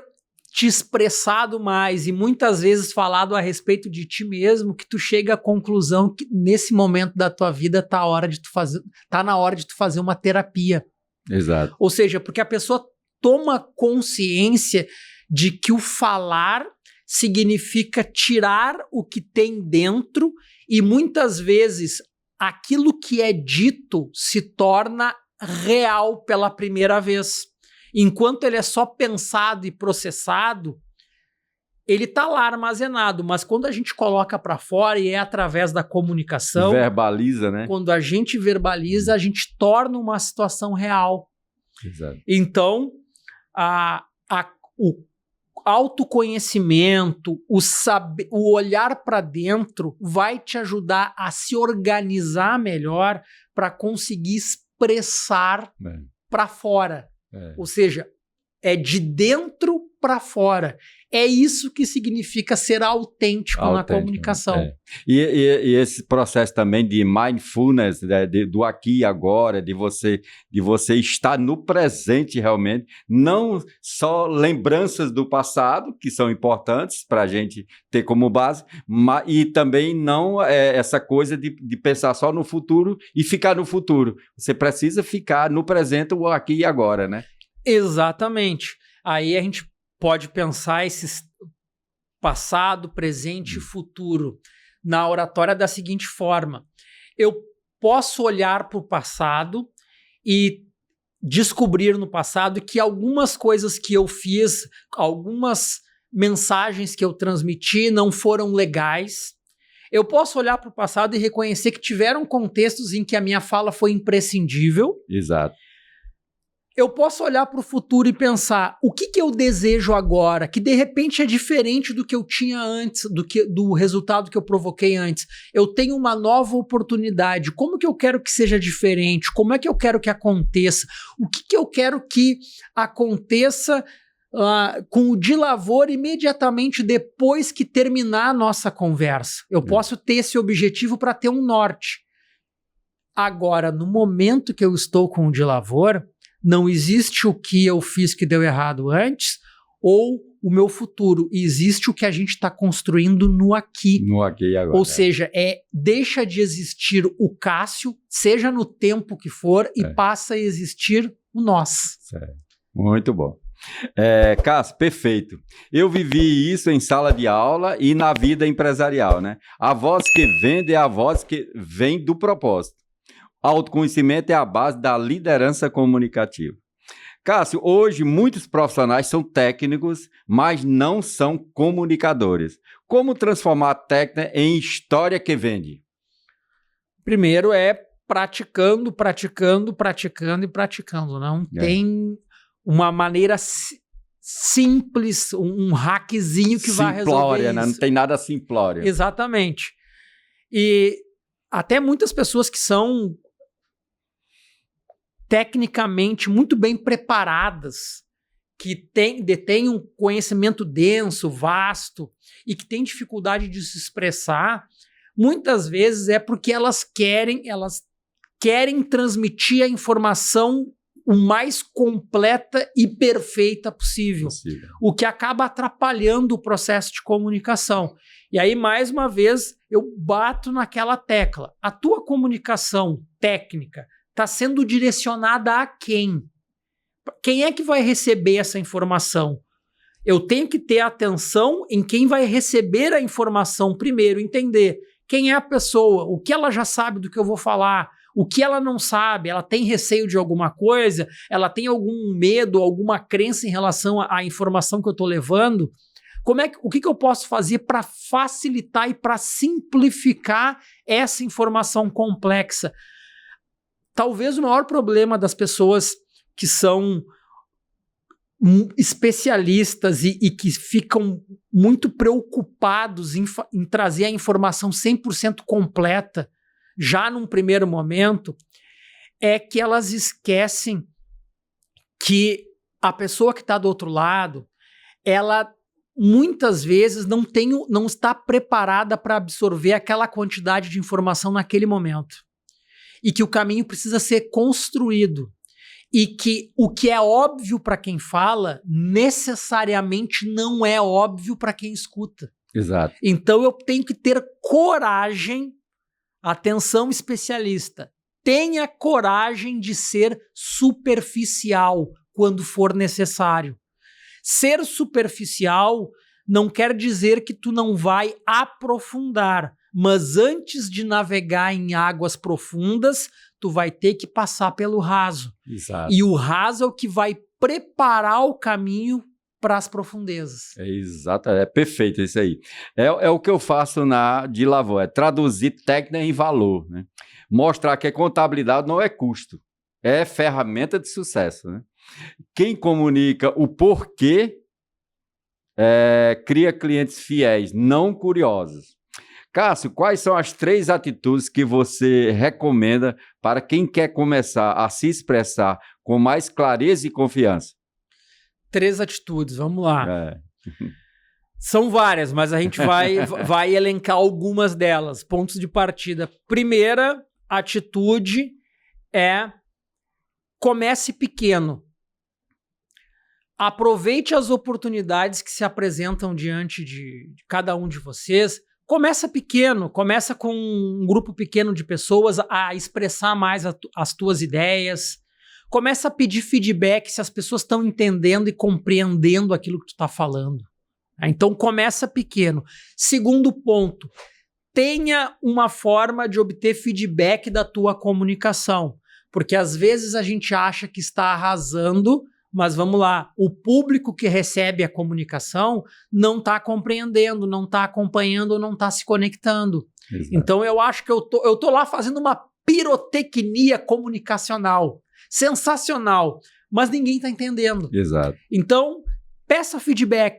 te expressado mais e muitas vezes falado a respeito de ti mesmo, que tu chega à conclusão que nesse momento da tua vida tá na hora de tu fazer uma terapia. Exato. Ou seja, porque a pessoa toma consciência de que o falar significa tirar o que tem dentro e muitas vezes aquilo que é dito se torna real pela primeira vez. Enquanto ele é só pensado e processado, ele está lá armazenado, mas quando a gente coloca para fora e é através da comunicação... Verbaliza, né? Quando a gente verbaliza, a gente torna uma situação real. Exato. Então, o autoconhecimento, o olhar para dentro vai te ajudar a se organizar melhor para conseguir expressar para fora. Ou seja, é de dentro para fora. É isso que significa ser autêntico na comunicação. E esse processo também de mindfulness, do aqui e agora, de você estar no presente realmente, não só lembranças do passado, que são importantes para a gente ter como base, e também não essa coisa de pensar só no futuro e ficar no futuro. Você precisa ficar no presente, o aqui e agora, né? Exatamente. Aí a gente pode pensar esses passado, presente e futuro na oratória da seguinte forma. Eu posso olhar para o passado e descobrir no passado que algumas coisas que eu fiz, algumas mensagens que eu transmiti não foram legais. Eu posso olhar para o passado e reconhecer que tiveram contextos em que a minha fala foi imprescindível. Exato. Eu posso olhar para o futuro e pensar o que eu desejo agora, que de repente é diferente do que eu tinha antes, do resultado que eu provoquei antes. Eu tenho uma nova oportunidade. Como que eu quero que seja diferente? Como é que eu quero que aconteça? O que eu quero que aconteça com o De Lavor imediatamente depois que terminar a nossa conversa? Eu posso ter esse objetivo para ter um norte. Agora, no momento que eu estou com o De Lavor, não existe o que eu fiz que deu errado antes ou o meu futuro. Existe o que a gente está construindo no aqui. No aqui e agora. Ou seja, deixa de existir o Cássio, seja no tempo que for, e passa a existir o nós. Certo. Muito bom. Cássio, perfeito. Eu vivi isso em sala de aula e na vida empresarial, né? A voz que vende é a voz que vem do propósito. Autoconhecimento é a base da liderança comunicativa. Cássio, hoje muitos profissionais são técnicos, mas não são comunicadores. Como transformar a técnica em história que vende? Primeiro é praticando e praticando. Não tem uma maneira simples, um hackzinho que vai resolver isso. Não tem nada simplório. Exatamente. E até muitas pessoas que são tecnicamente muito bem preparadas, que detêm um conhecimento denso, vasto, e que têm dificuldade de se expressar, muitas vezes é porque elas querem transmitir a informação o mais completa e perfeita possível. O que acaba atrapalhando o processo de comunicação. E aí, mais uma vez, eu bato naquela tecla. A tua comunicação técnica está sendo direcionada a quem? Quem é que vai receber essa informação? Eu tenho que ter atenção em quem vai receber a informação primeiro, entender quem é a pessoa, o que ela já sabe do que eu vou falar, O que ela não sabe? Ela tem receio de alguma coisa? Ela tem algum medo, alguma crença em relação à informação que eu estou levando? O que eu posso fazer para facilitar e para simplificar essa informação complexa? Talvez o maior problema das pessoas que são especialistas e que ficam muito preocupados em trazer a informação 100% completa já num primeiro momento é que elas esquecem que a pessoa que está do outro lado, ela muitas vezes não está preparada para absorver aquela quantidade de informação naquele momento e que o caminho precisa ser construído. E que o que é óbvio para quem fala, necessariamente não é óbvio para quem escuta. Exato. Então eu tenho que ter coragem, atenção especialista, tenha coragem de ser superficial quando for necessário. Ser superficial não quer dizer que tu não vai aprofundar, mas antes de navegar em águas profundas, tu vai ter que passar pelo raso. Exato. E o raso é o que vai preparar o caminho para as profundezas. É exato, é perfeito isso aí. É o que eu faço na DILAVOR, é traduzir técnica em valor, né? Mostrar que a contabilidade não é custo, é ferramenta de sucesso, né? Quem comunica o porquê cria clientes fiéis, não curiosos. Cássio, quais são as 3 atitudes que você recomenda para quem quer começar a se expressar com mais clareza e confiança? 3 atitudes, vamos lá. São várias, mas a gente vai elencar algumas delas. Pontos de partida. Primeira atitude é comece pequeno. Aproveite as oportunidades que se apresentam diante de cada um de vocês. Começa pequeno, começa com um grupo pequeno de pessoas a expressar mais as tuas ideias. Começa a pedir feedback se as pessoas estão entendendo e compreendendo aquilo que tu está falando. Então começa pequeno. Segundo ponto, tenha uma forma de obter feedback da tua comunicação. Porque às vezes a gente acha que está arrasando, mas vamos lá, o público que recebe a comunicação não está compreendendo, não está acompanhando, não está se conectando. Exato. Então eu acho que eu tô lá fazendo uma pirotecnia comunicacional. Sensacional, mas ninguém está entendendo. Exato. Então, peça feedback.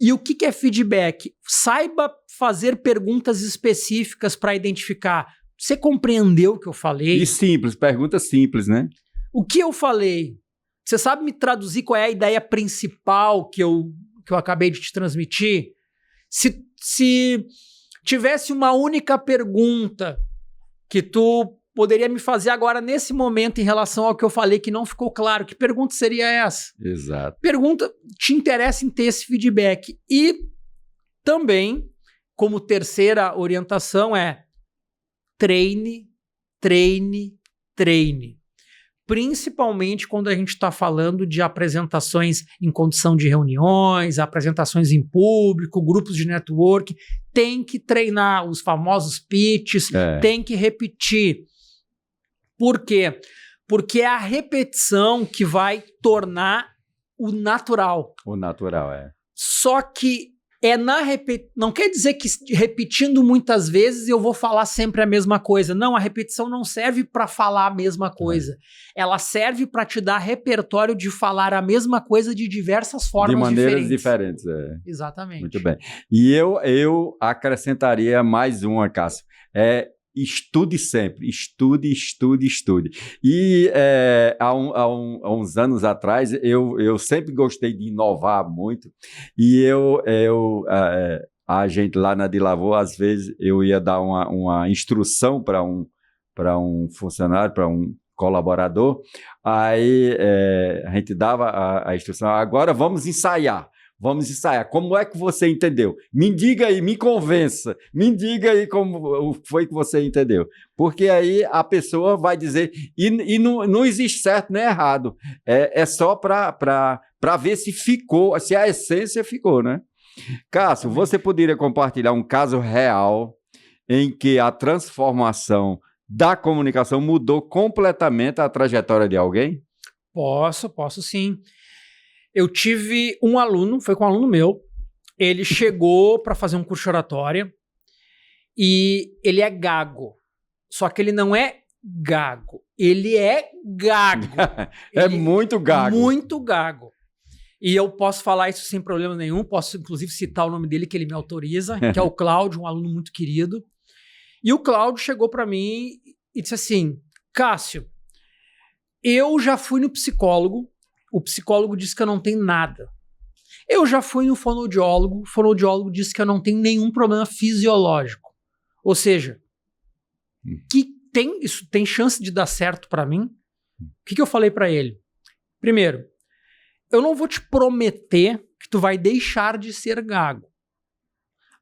E o que é feedback? Saiba fazer perguntas específicas para identificar. Você compreendeu o que eu falei? E simples, pergunta simples, né? O que eu falei? Você sabe me traduzir qual é a ideia principal que eu acabei de te transmitir? Se tivesse uma única pergunta que tu poderia me fazer agora, nesse momento, em relação ao que eu falei que não ficou claro, que pergunta seria essa? Exato. Pergunta, te interessa em ter esse feedback. E também, como terceira orientação, é treine, treine, treine. Principalmente quando a gente está falando de apresentações em condição de reuniões, apresentações em público, grupos de network, tem que treinar os famosos pitches, tem que repetir. Por quê? Porque é a repetição que vai tornar o natural. O natural, Só que não quer dizer que repetindo muitas vezes eu vou falar sempre a mesma coisa. Não, a repetição não serve para falar a mesma coisa. Ela serve para te dar repertório de falar a mesma coisa de diversas formas diferentes. De maneiras diferentes. Exatamente. Muito bem. E eu acrescentaria mais uma, Cássio. Estude sempre, estude. E há uns anos atrás, eu sempre gostei de inovar muito, e a gente lá na DILAVOR, às vezes, eu ia dar uma instrução para um funcionário, para um colaborador, aí a gente dava a instrução, agora vamos ensaiar. Como é que você entendeu? Me diga aí, me convença. Me diga aí como foi que você entendeu. Porque aí a pessoa vai dizer... E não existe certo nem errado. É só para ver se ficou, se a essência ficou, né? Cássio, você poderia compartilhar um caso real em que a transformação da comunicação mudou completamente a trajetória de alguém? Posso sim. Eu tive um aluno, foi com um aluno meu, ele chegou para fazer um curso de oratória e ele é gago. Só que ele não é gago, ele é gago. É muito gago. Muito gago. E eu posso falar isso sem problema nenhum, posso inclusive citar o nome dele que ele me autoriza, que é o Cláudio, um aluno muito querido. E o Cláudio chegou para mim e disse assim: Cássio, eu já fui no psicólogo, o psicólogo disse que eu não tenho nada. Eu já fui no fonoaudiólogo, o fonoaudiólogo disse que eu não tenho nenhum problema fisiológico. Ou seja, que isso tem chance de dar certo para mim? O que eu falei para ele? Primeiro, eu não vou te prometer que tu vai deixar de ser gago.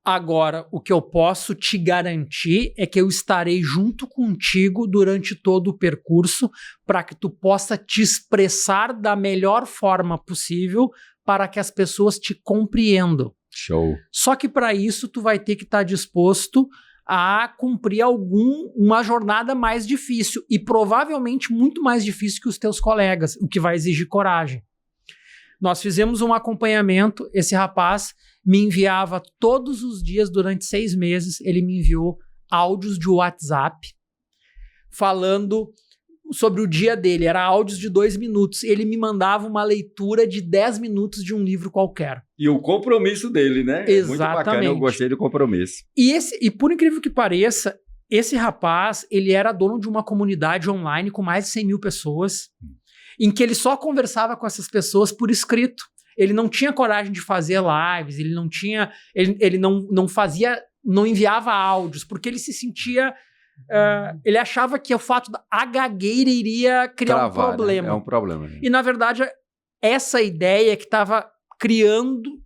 Agora, o que eu posso te garantir é que eu estarei junto contigo durante todo o percurso para que tu possa te expressar da melhor forma possível para que as pessoas te compreendam. Show. Só que para isso tu vai ter que estar disposto a cumprir uma jornada mais difícil e provavelmente muito mais difícil que os teus colegas, o que vai exigir coragem. Nós fizemos um acompanhamento, esse rapaz me enviava todos os dias durante 6 meses, ele me enviou áudios de WhatsApp falando sobre o dia dele, era áudios de 2 minutos, ele me mandava uma leitura de 10 minutos de um livro qualquer. E o compromisso dele, né? Exatamente. Muito bacana, eu gostei do compromisso. E por incrível que pareça, esse rapaz, ele era dono de uma comunidade online com mais de 100 mil pessoas, em que ele só conversava com essas pessoas por escrito. Ele não tinha coragem de fazer lives, ele não tinha, ele não fazia, não enviava áudios, porque ele se sentia, ele achava que o fato da gagueira iria criar um problema. Né? É um problema. Né? E na verdade, essa ideia que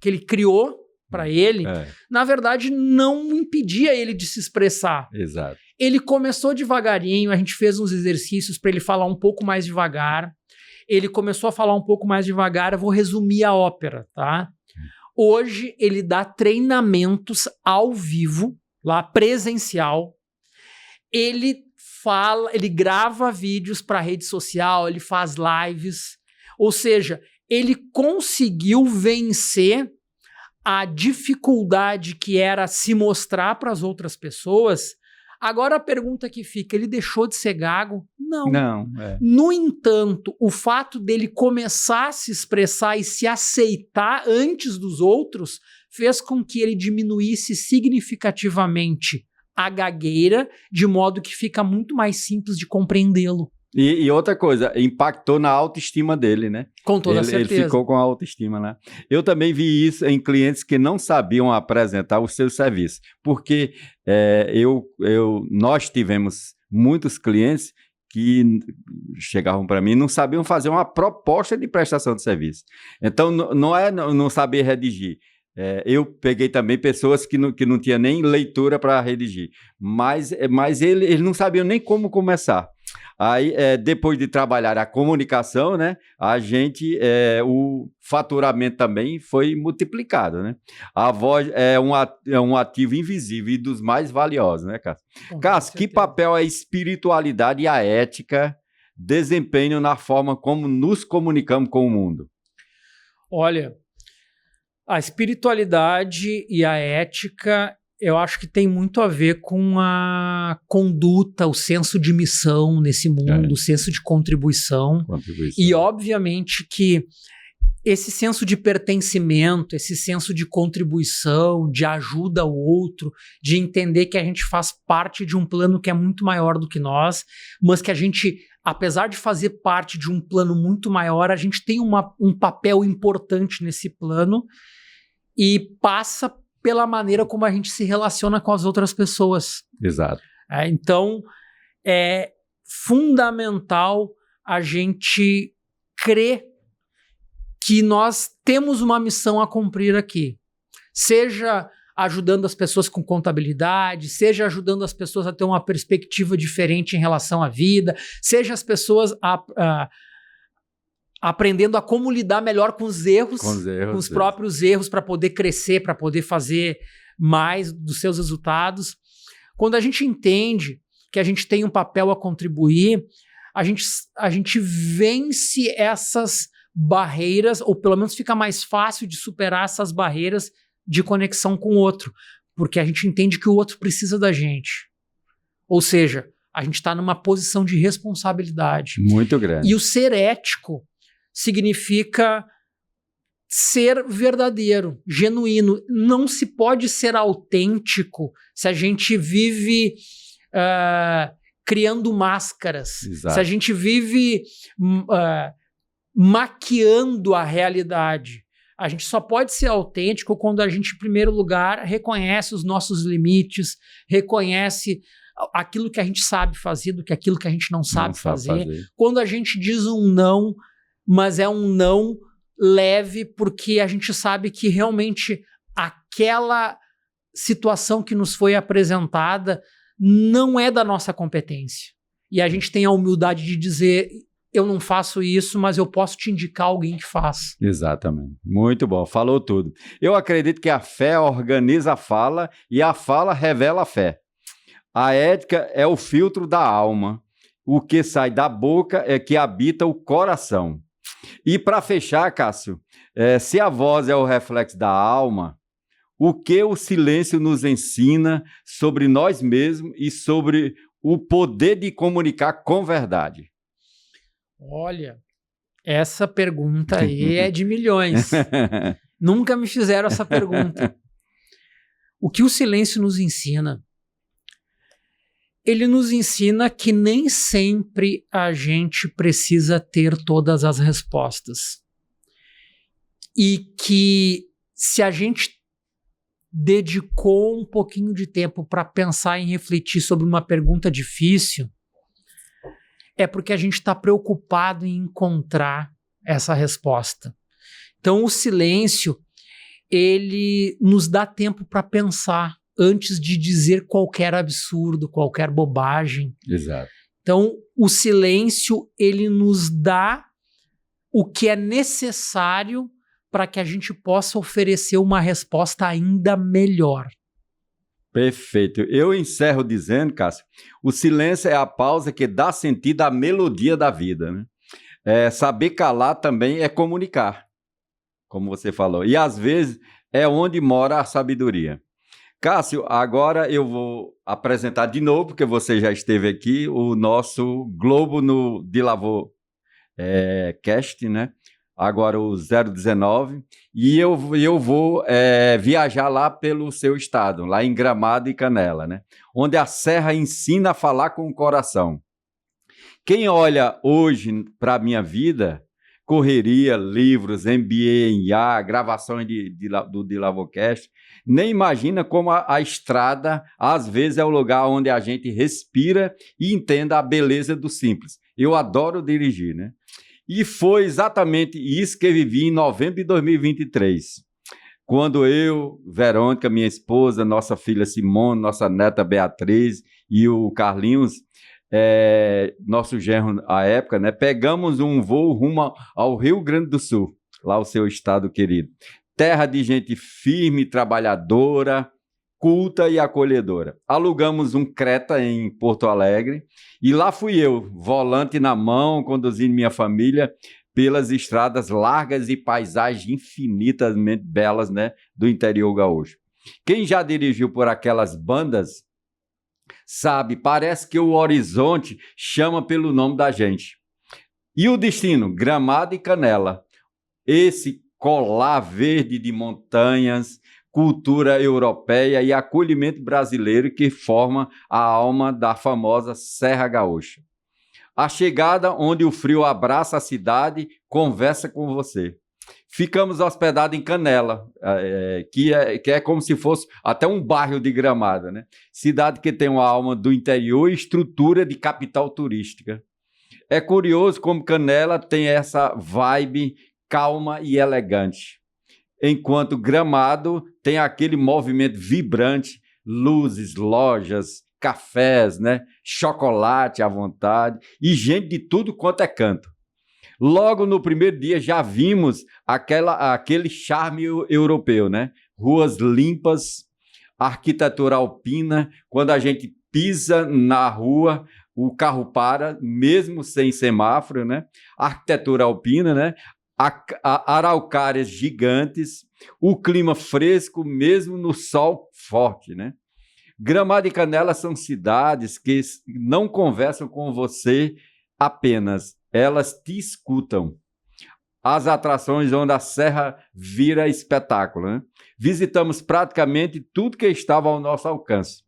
ele criou para ele, na verdade não impedia ele de se expressar. Exato. Ele começou devagarinho, a gente fez uns exercícios para ele falar um pouco mais devagar. Ele começou a falar um pouco mais devagar, eu vou resumir a ópera, tá? Hoje ele dá treinamentos ao vivo, lá presencial. Ele grava vídeos para rede social, ele faz lives. Ou seja, ele conseguiu vencer a dificuldade que era se mostrar para as outras pessoas. Agora a pergunta que fica, ele deixou de ser gago? Não. Não. No entanto, o fato dele começar a se expressar e se aceitar antes dos outros fez com que ele diminuísse significativamente a gagueira, de modo que fica muito mais simples de compreendê-lo. E outra coisa, impactou na autoestima dele, né? Com toda certeza. Ele ficou com a autoestima, né? Eu também vi isso em clientes que não sabiam apresentar os seus serviços, porque nós tivemos muitos clientes que chegavam para mim e não sabiam fazer uma proposta de prestação de serviço. Então, não é não saber redigir. Eu peguei também pessoas que não tinham nem leitura para redigir, mas eles não sabiam nem como começar. Aí, depois de trabalhar a comunicação, né, o faturamento também foi multiplicado, né? A voz é um ativo invisível e dos mais valiosos, né, Cássio? Cássio, que papel a espiritualidade e a ética desempenham na forma como nos comunicamos com o mundo? Olha, a espiritualidade e a ética, eu acho que tem muito a ver com a conduta, o senso de missão nesse mundo, o senso de contribuição. E obviamente que esse senso de pertencimento, esse senso de contribuição, de ajuda ao outro, de entender que a gente faz parte de um plano que é muito maior do que nós, mas que a gente, apesar de fazer parte de um plano muito maior, a gente tem um papel importante nesse plano e passa pela maneira como a gente se relaciona com as outras pessoas. Exato. Então, é fundamental a gente crer que nós temos uma missão a cumprir aqui. Seja ajudando as pessoas com contabilidade, seja ajudando as pessoas a ter uma perspectiva diferente em relação à vida, seja as pessoas aprendendo a como lidar melhor com os erros, com os próprios erros, para poder crescer, para poder fazer mais dos seus resultados. Quando a gente entende que a gente tem um papel a contribuir, a gente vence essas barreiras, ou pelo menos fica mais fácil de superar essas barreiras de conexão com o outro, porque a gente entende que o outro precisa da gente. Ou seja, a gente está numa posição de responsabilidade. Muito grande. E o ser ético significa ser verdadeiro, genuíno. Não se pode ser autêntico se a gente vive criando máscaras. Exato. Se a gente vive maquiando a realidade. A gente só pode ser autêntico quando a gente, em primeiro lugar, reconhece os nossos limites, reconhece aquilo que a gente sabe fazer do que aquilo que a gente não sabe fazer. Quando a gente diz um não, mas é um não leve, porque a gente sabe que realmente aquela situação que nos foi apresentada não é da nossa competência. E a gente tem a humildade de dizer: eu não faço isso, mas eu posso te indicar alguém que faz. Exatamente. Muito bom. Falou tudo. Eu acredito que a fé organiza a fala e a fala revela a fé. A ética é o filtro da alma. O que sai da boca é que habita o coração. E para fechar, Cássio, se a voz é o reflexo da alma, o que o silêncio nos ensina sobre nós mesmos e sobre o poder de comunicar com verdade? Olha, essa pergunta aí é de milhões. Nunca me fizeram essa pergunta. O que o silêncio nos ensina? Ele nos ensina que nem sempre a gente precisa ter todas as respostas. E que se a gente dedicou um pouquinho de tempo para pensar e refletir sobre uma pergunta difícil, é porque a gente está preocupado em encontrar essa resposta. Então, o silêncio, ele nos dá tempo para pensar antes de dizer qualquer absurdo, qualquer bobagem. Exato. Então, o silêncio, ele nos dá o que é necessário para que a gente possa oferecer uma resposta ainda melhor. Perfeito. Eu encerro dizendo, Cássio, o silêncio é a pausa que dá sentido à melodia da vida, né? Saber calar também é comunicar, como você falou. E, às vezes, é onde mora a sabedoria. Cássio, agora eu vou apresentar de novo, porque você já esteve aqui, o nosso Globo no Dilavô Cast, né? Agora o 019, e eu vou viajar lá pelo seu estado, lá em Gramado e Canela, né? Onde a Serra ensina a falar com o coração. Quem olha hoje para a minha vida, correria, livros, MBA em IA, gravações do Dilavocast, nem imagina como a estrada, às vezes, é o lugar onde a gente respira e entenda a beleza do simples. Eu adoro dirigir, né? E foi exatamente isso que eu vivi em novembro de 2023, quando eu, Verônica, minha esposa, nossa filha Simone, nossa neta Beatriz e o Carlinhos, nosso genro à época, né, pegamos um voo rumo ao Rio Grande do Sul, lá o seu estado querido. Terra de gente firme, trabalhadora, culta e acolhedora. Alugamos um Creta em Porto Alegre e lá fui eu, volante na mão, conduzindo minha família pelas estradas largas e paisagens infinitamente belas, né, do interior gaúcho. Quem já dirigiu por aquelas bandas sabe, parece que o horizonte chama pelo nome da gente. E o destino? Gramado e Canela. Esse colar verde de montanhas, cultura europeia e acolhimento brasileiro que forma a alma da famosa Serra Gaúcha. A chegada onde o frio abraça a cidade, conversa com você. Ficamos hospedados em Canela, que é como se fosse até um bairro de Gramado, né? Cidade que tem uma alma do interior e estrutura de capital turística. É curioso como Canela tem essa vibe calma e elegante, enquanto Gramado tem aquele movimento vibrante, luzes, lojas, cafés, né? Chocolate à vontade e gente de tudo quanto é canto. Logo no primeiro dia já vimos aquele charme europeu, né? Ruas limpas, arquitetura alpina. Quando a gente pisa na rua, o carro para, mesmo sem semáforo, né? Arquitetura alpina, né? Araucárias gigantes, o clima fresco, mesmo no sol forte, né? Gramado e Canela são cidades que não conversam com você apenas, elas te escutam. As atrações onde a serra vira espetáculo, né? Visitamos praticamente tudo que estava ao nosso alcance.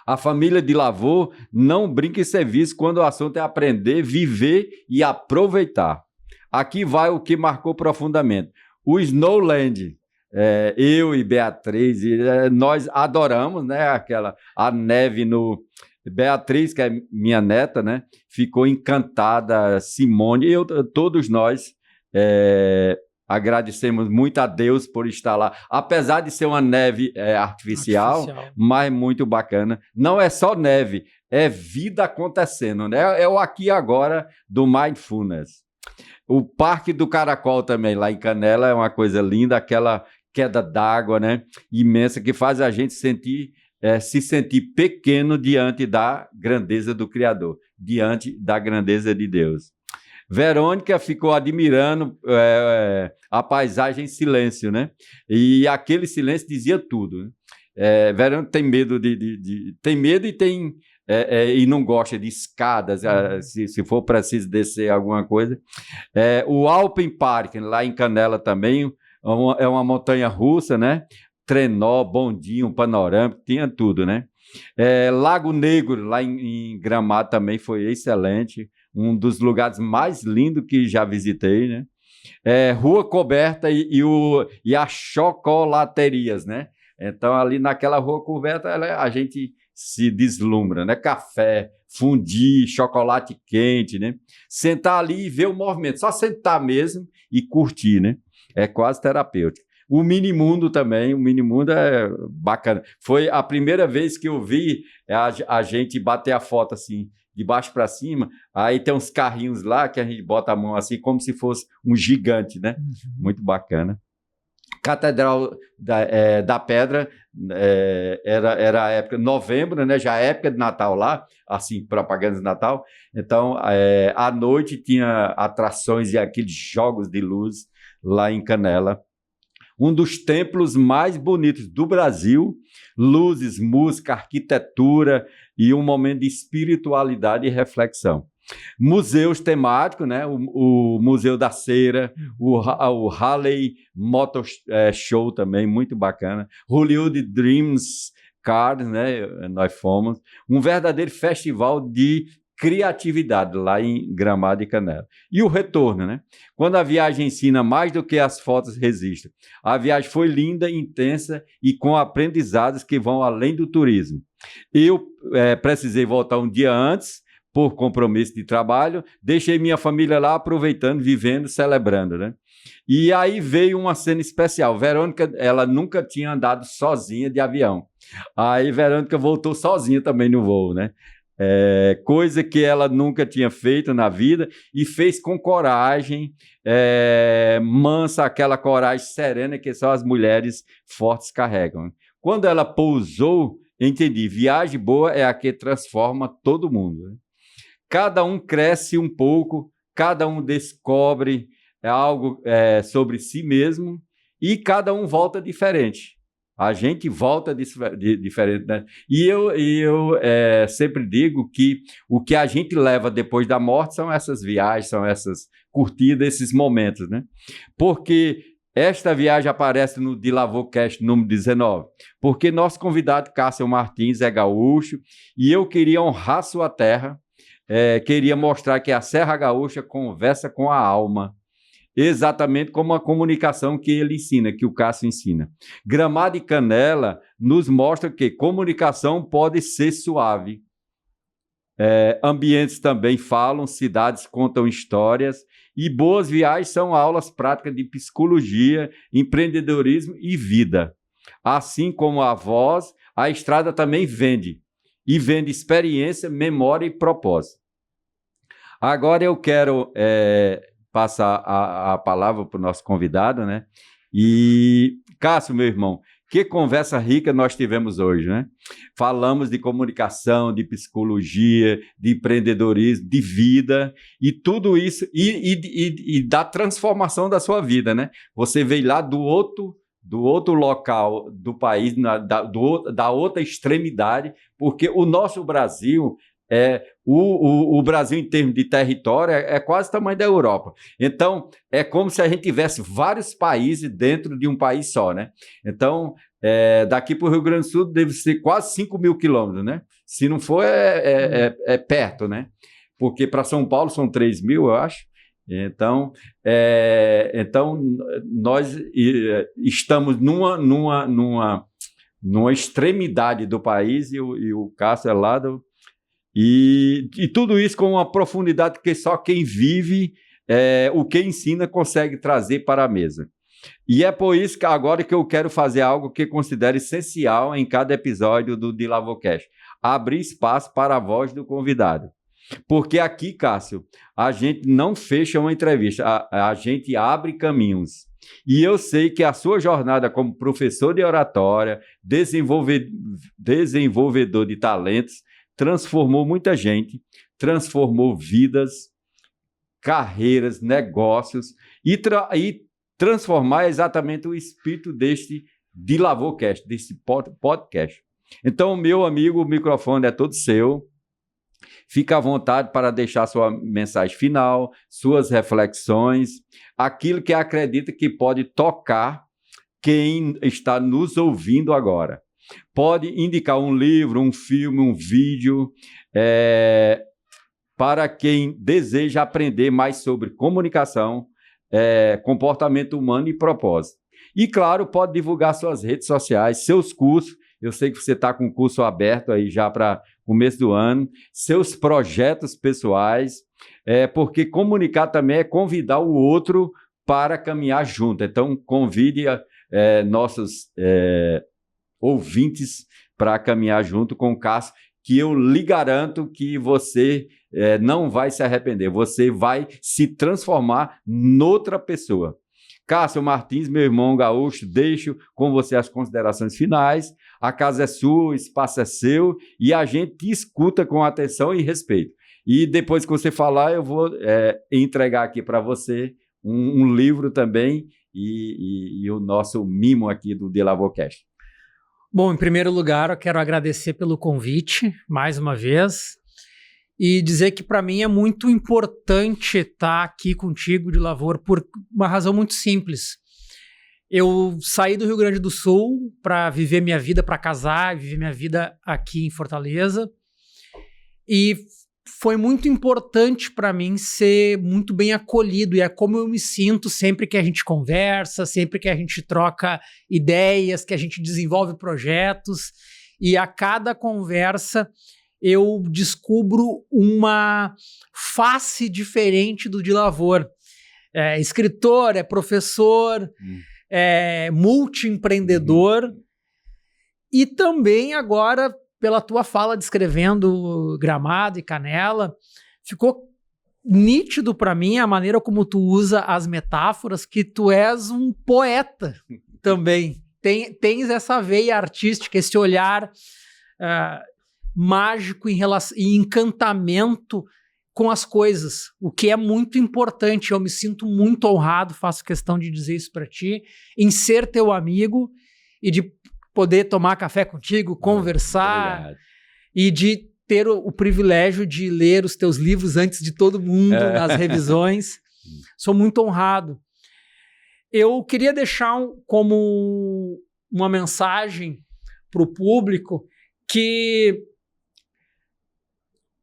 A família de Lavô não brinca em serviço quando o assunto é aprender, viver e aproveitar. Aqui vai o que marcou profundamente. O Snowland, eu e Beatriz, nós adoramos, né, a neve no... Beatriz, que é minha neta, né, ficou encantada, Simone, todos nós agradecemos muito a Deus por estar lá, apesar de ser uma neve artificial, mas muito bacana. Não é só neve, é vida acontecendo, né? É o aqui e agora do Mindfulness. O Parque do Caracol também, lá em Canela, é uma coisa linda, aquela queda d'água, né, imensa, que faz a gente se sentir pequeno diante da grandeza do Criador, diante da grandeza de Deus. Verônica ficou admirando a paisagem em silêncio, né? E aquele silêncio dizia tudo, né? Verônica tem medo tem medo e não gosta de escadas, se for preciso descer alguma coisa. O Alpen Park, lá em Canela também, é uma montanha russa, né? Trenó, bondinho, panorâmico, tinha tudo, né? Lago Negro, lá em Gramado, também foi excelente, um dos lugares mais lindos que já visitei, né? Rua Coberta e as chocolaterias, né? Então, ali naquela Rua Coberta, a gente se deslumbra, né? Café, fundi, chocolate quente, né? Sentar ali e ver o movimento, só sentar mesmo e curtir, né? É quase terapêutico. O Minimundo também, o Minimundo é bacana. Foi a primeira vez que eu vi a gente bater a foto assim, de baixo para cima, aí tem uns carrinhos lá que a gente bota a mão assim, como se fosse um gigante, né? Muito bacana. Catedral da Pedra, era a época, novembro, né? Já é época de Natal lá, assim, propaganda de Natal. Então, à noite tinha atrações e aqueles jogos de luz lá em Canela. Um dos templos mais bonitos do Brasil, luzes, música, arquitetura e um momento de espiritualidade e reflexão. Museus temáticos, né? O Museu da Cera, o Halley Motor Show também, muito bacana. Hollywood Dreams Cars, né? Nós fomos. Um verdadeiro festival de criatividade lá em Gramado e Canela. E o retorno, né? Quando a viagem ensina mais do que as fotos registram. A viagem foi linda, intensa e com aprendizados que vão além do turismo. Eu precisei voltar um dia antes, por compromisso de trabalho, deixei minha família lá aproveitando, vivendo, celebrando, né? E aí veio uma cena especial. Verônica, ela nunca tinha andado sozinha de avião. Aí Verônica voltou sozinha também no voo, né? Coisa que ela nunca tinha feito na vida e fez com coragem, mansa, aquela coragem serena que só as mulheres fortes carregam. Quando ela pousou, entendi, viagem boa é a que transforma todo mundo, né? Cada um cresce um pouco, cada um descobre algo sobre si mesmo e cada um volta diferente. A gente volta diferente, né? E eu sempre digo que o que a gente leva depois da morte são essas viagens, são essas curtidas, esses momentos, né? Porque esta viagem aparece no De Lavocast número 19, porque nosso convidado Cássio Martins é gaúcho e eu queria honrar sua terra, queria mostrar que a Serra Gaúcha conversa com a alma, exatamente como a comunicação que ele ensina, que o Cássio ensina. Gramado e Canela nos mostra que comunicação pode ser suave. Ambientes também falam, cidades contam histórias e boas viagens são aulas práticas de psicologia, empreendedorismo e vida. Assim como a voz, a estrada também vende. E vende experiência, memória e propósito. Agora eu quero passar a palavra para o nosso convidado, né? E, Cássio, meu irmão, Que conversa rica nós tivemos hoje, né? Falamos de comunicação, de psicologia, de empreendedorismo, de vida e tudo isso, e da transformação da sua vida, né? Você veio lá do outro local do país, da outra extremidade, porque o nosso Brasil, o Brasil em termos de território é quase o tamanho da Europa. Então, é como se a gente tivesse vários países dentro de um país só, né? Então, daqui para o Rio Grande do Sul deve ser quase 5 mil quilômetros, né? Se não for, é perto, né? Porque para São Paulo são 3 mil, eu acho. Então, nós estamos numa extremidade do país e o Cássio é lá e tudo isso com uma profundidade que só quem vive o que ensina consegue trazer para a mesa. E é por isso que agora que eu quero fazer algo que considero essencial em cada episódio do DiLavoCast: abrir espaço para a voz do convidado. Porque aqui, Cássio, a gente não fecha uma entrevista, a gente abre caminhos. E eu sei que a sua jornada como professor de oratória, desenvolvedor de talentos, transformou muita gente, transformou vidas, carreiras, negócios, e transformar exatamente o espírito deste DiLavoCast, desse podcast. Então, meu amigo, o microfone é todo seu. Fica à vontade para deixar sua mensagem final, suas reflexões, aquilo que acredita que pode tocar quem está nos ouvindo agora. Pode indicar um livro, um filme, um vídeo, para quem deseja aprender mais sobre comunicação, comportamento humano e propósito. E, claro, pode divulgar suas redes sociais, seus cursos. Eu sei que você está com o curso aberto aí já para começo do ano, seus projetos pessoais, porque comunicar também é convidar o outro para caminhar junto. Então, convide nossos ouvintes para caminhar junto com o Cássio, que eu lhe garanto que você não vai se arrepender, você vai se transformar noutra pessoa. Cássio Martins, meu irmão gaúcho, deixo com você as considerações finais. A casa é sua, o espaço é seu e a gente te escuta com atenção e respeito. E depois que você falar, eu vou entregar aqui para você um livro também e o nosso mimo aqui do DiLavoCast. Bom, em primeiro lugar, eu quero agradecer pelo convite, mais uma vez, e dizer que para mim é muito importante estar aqui contigo, DiLavo, por uma razão muito simples. Eu saí do Rio Grande do Sul para viver minha vida, para casar, viver minha vida aqui em Fortaleza, e foi muito importante para mim ser muito bem acolhido, e é como eu me sinto sempre que a gente conversa, sempre que a gente troca ideias, que a gente desenvolve projetos, e a cada conversa eu descubro uma face diferente do DiLavo. É escritor, é professor, é multiempreendedor, e também agora, pela tua fala descrevendo Gramado e Canela, ficou nítido para mim a maneira como tu usa as metáforas, que tu és um poeta também. Tens essa veia artística, esse olhar mágico e encantamento com as coisas, o que é muito importante. Eu me sinto muito honrado, faço questão de dizer isso para ti, em ser teu amigo e de poder tomar café contigo, conversar. Obrigado. E de ter o privilégio de ler os teus livros antes de todo mundo nas revisões. Sou muito honrado. Eu queria deixar como uma mensagem para o público que,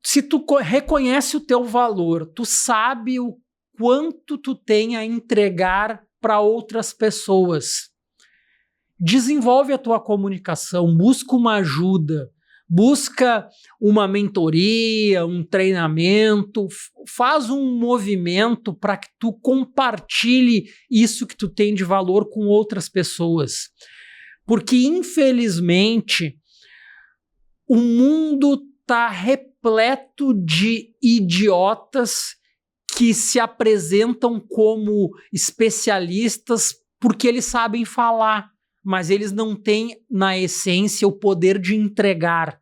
se tu reconhece o teu valor, tu sabe o quanto tu tem a entregar para outras pessoas, desenvolve a tua comunicação, busca uma ajuda, busca uma mentoria, um treinamento, faz um movimento para que tu compartilhe isso que tu tem de valor com outras pessoas. Porque, infelizmente, o mundo está repleto de idiotas que se apresentam como especialistas porque eles sabem falar, mas eles não têm, na essência, o poder de entregar.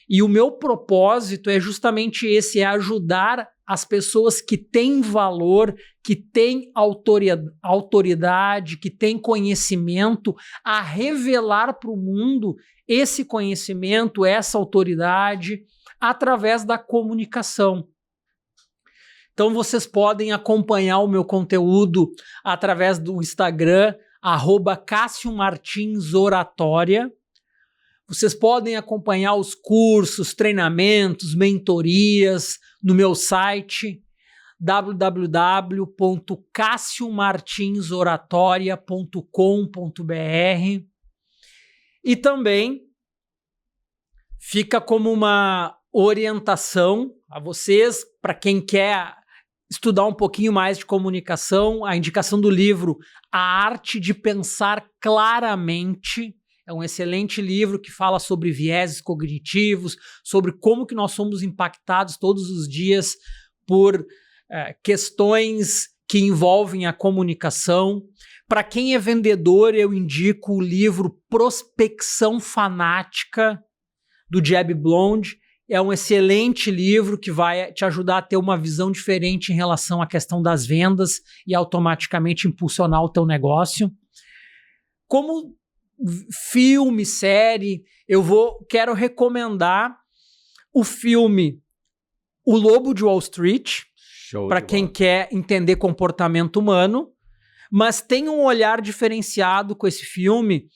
E o meu propósito é justamente esse, é ajudar as pessoas que têm valor, que têm autoridade, que têm conhecimento, a revelar para o mundo esse conhecimento, essa autoridade, através da comunicação. Então vocês podem acompanhar o meu conteúdo através do Instagram, @CassioMartinsOratória. Vocês podem acompanhar os cursos, treinamentos, mentorias no meu site www.cassiomartinsoratoria.com.br. E também fica como uma orientação a vocês, para quem quer estudar um pouquinho mais de comunicação, a indicação do livro A Arte de Pensar Claramente. É um excelente livro que fala sobre vieses cognitivos, sobre como que nós somos impactados todos os dias por questões que envolvem a comunicação. Para quem é vendedor, eu indico o livro Prospecção Fanática, do Jeb Blond. É um excelente livro que vai te ajudar a ter uma visão diferente em relação à questão das vendas e automaticamente impulsionar o teu negócio. Como filme, série, quero recomendar o filme O Lobo de Wall Street, para quem quer entender comportamento humano, mas tem um olhar diferenciado com esse filme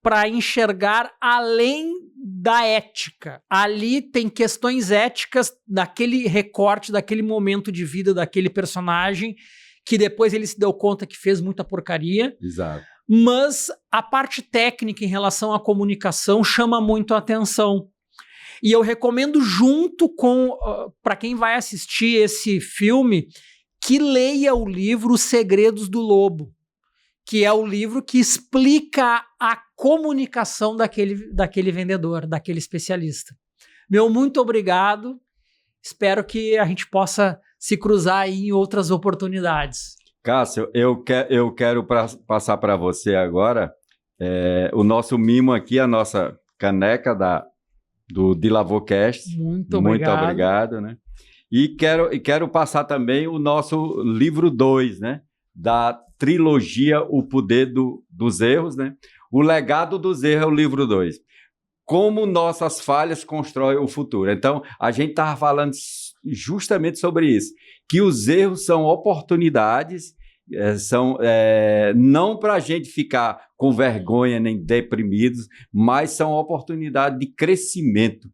para enxergar além da ética. Ali tem questões éticas daquele recorte, daquele momento de vida daquele personagem, que depois ele se deu conta que fez muita porcaria. Exato. Mas a parte técnica em relação à comunicação chama muito a atenção. E eu recomendo, junto com, para quem vai assistir esse filme, que leia o livro Os Segredos do Lobo, que é o livro que explica a comunicação daquele vendedor, daquele especialista. Meu muito obrigado. Espero que a gente possa se cruzar aí em outras oportunidades. Cássio, eu quero passar para você agora o nosso mimo aqui, a nossa caneca do DiLavoCast. Muito obrigado. Muito obrigado, né? E quero passar também o nosso livro 2, né? Da trilogia O Poder dos Erros, né? O Legado dos Erros é o livro 2. Como nossas falhas constroem o futuro. Então, a gente estava falando justamente sobre isso, que os erros são oportunidades, não para a gente ficar com vergonha nem deprimidos, mas são oportunidades de crescimento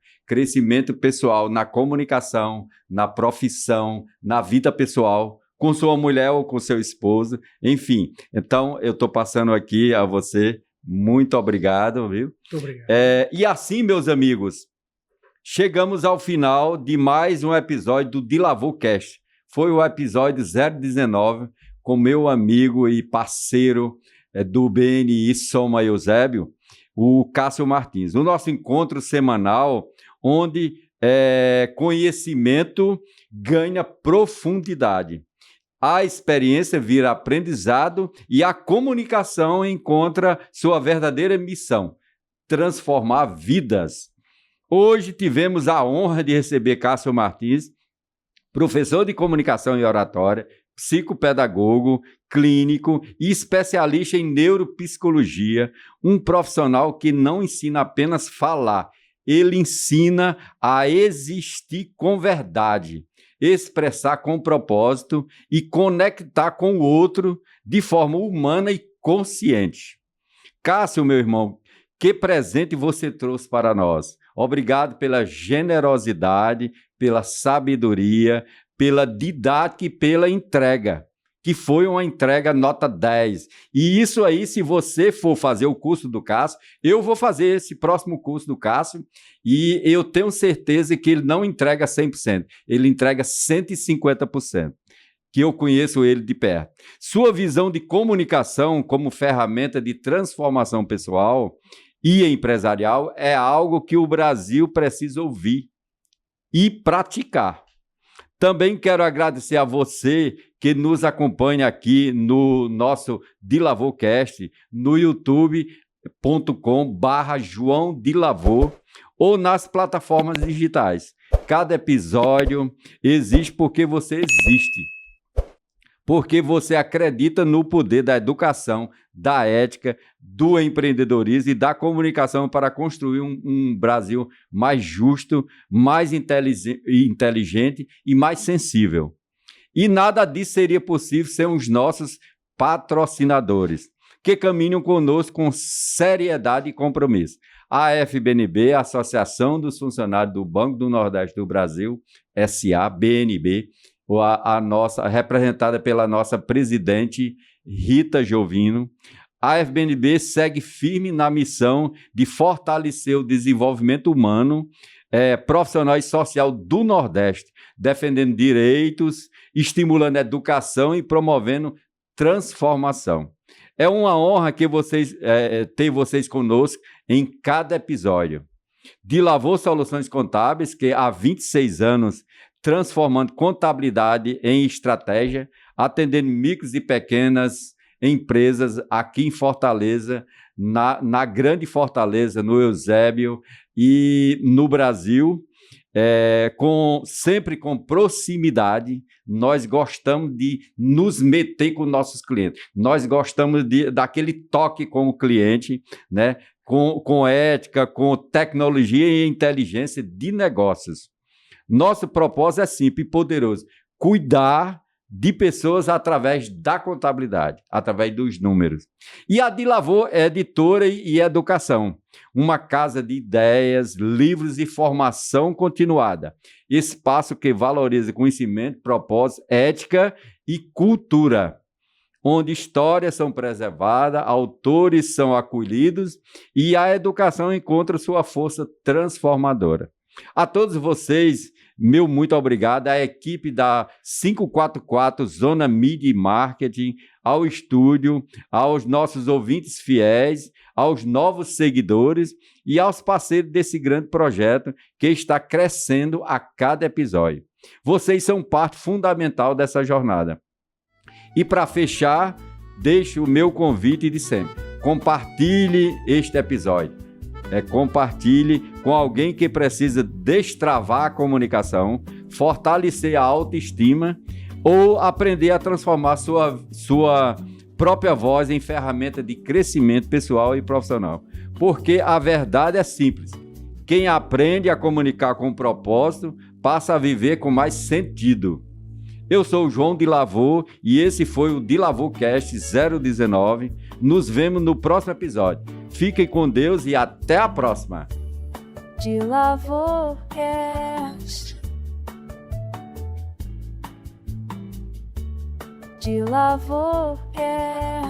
pessoal na comunicação, na profissão, na vida pessoal, com sua mulher ou com seu esposo, enfim. Então, eu estou passando aqui a você. Muito obrigado, viu? Muito obrigado. E assim, meus amigos, chegamos ao final de mais um episódio do DiLavoCast. Foi o episódio 019 com meu amigo e parceiro do BNI Soma Eusébio, o Cássio Martins. O nosso encontro semanal, onde conhecimento ganha profundidade. A experiência vira aprendizado e a comunicação encontra sua verdadeira missão: transformar vidas. Hoje tivemos a honra de receber Cássio Martins, professor de comunicação e oratória, psicopedagogo, clínico e especialista em neuropsicologia, um profissional que não ensina apenas falar, ele ensina a existir com verdade, expressar com propósito e conectar com o outro de forma humana e consciente. Cássio, meu irmão, que presente você trouxe para nós. Obrigado pela generosidade, pela sabedoria, pela didática e pela entrega, que foi uma entrega nota 10. E isso aí, se você for fazer o curso do Cássio, eu vou fazer esse próximo curso do Cássio e eu tenho certeza que ele não entrega 100%, ele entrega 150%, que eu conheço ele de perto. Sua visão de comunicação como ferramenta de transformação pessoal e empresarial é algo que o Brasil precisa ouvir e praticar. Também quero agradecer a você que nos acompanha aqui no nosso DiLavoCast, no YouTube, youtube.com/João de Lavor ou nas plataformas digitais. Cada episódio existe porque você existe. Porque você acredita no poder da educação, da ética, do empreendedorismo e da comunicação para construir um Brasil mais justo, mais inteligente e mais sensível. E nada disso seria possível sem os nossos patrocinadores, que caminham conosco com seriedade e compromisso. A FBNB, Associação dos Funcionários do Banco do Nordeste do Brasil, SA, BNB, a nossa, representada pela nossa presidente Rita Jovino. A FBNB segue firme na missão de fortalecer o desenvolvimento humano, profissional e social do Nordeste, defendendo direitos, estimulando a educação e promovendo transformação. É uma honra que ter vocês conosco em cada episódio. De Lavor Soluções Contábeis, que há 26 anos transformando contabilidade em estratégia, atendendo micros e pequenas empresas aqui em Fortaleza, na Grande Fortaleza, no Eusébio e no Brasil, sempre com proximidade. Nós gostamos de nos meter com nossos clientes, nós gostamos daquele toque com o cliente, né? Com ética, com tecnologia e inteligência de negócios. Nosso propósito é simples e poderoso: cuidar de pessoas através da contabilidade, através dos números. E a de Lavor é editora e educação, uma casa de ideias, livros e formação continuada. Espaço que valoriza conhecimento, propósito, ética e cultura, onde histórias são preservadas, autores são acolhidos e a educação encontra sua força transformadora. A todos vocês, meu muito obrigado, à equipe da 544 Zona Media e Marketing, ao estúdio, aos nossos ouvintes fiéis, aos novos seguidores e aos parceiros desse grande projeto que está crescendo a cada episódio. Vocês são parte fundamental dessa jornada. E para fechar, deixo o meu convite de sempre. Compartilhe este episódio. Compartilhe com alguém que precisa destravar a comunicação, fortalecer a autoestima ou aprender a transformar sua própria voz em ferramenta de crescimento pessoal e profissional. Porque a verdade é simples. Quem aprende a comunicar com propósito passa a viver com mais sentido. Eu sou o João de Lavor e esse foi o De Lavor Cast 019. Nos vemos no próximo episódio. Fiquem com Deus e até a próxima. De Lavor Cast. De Lavor Cast.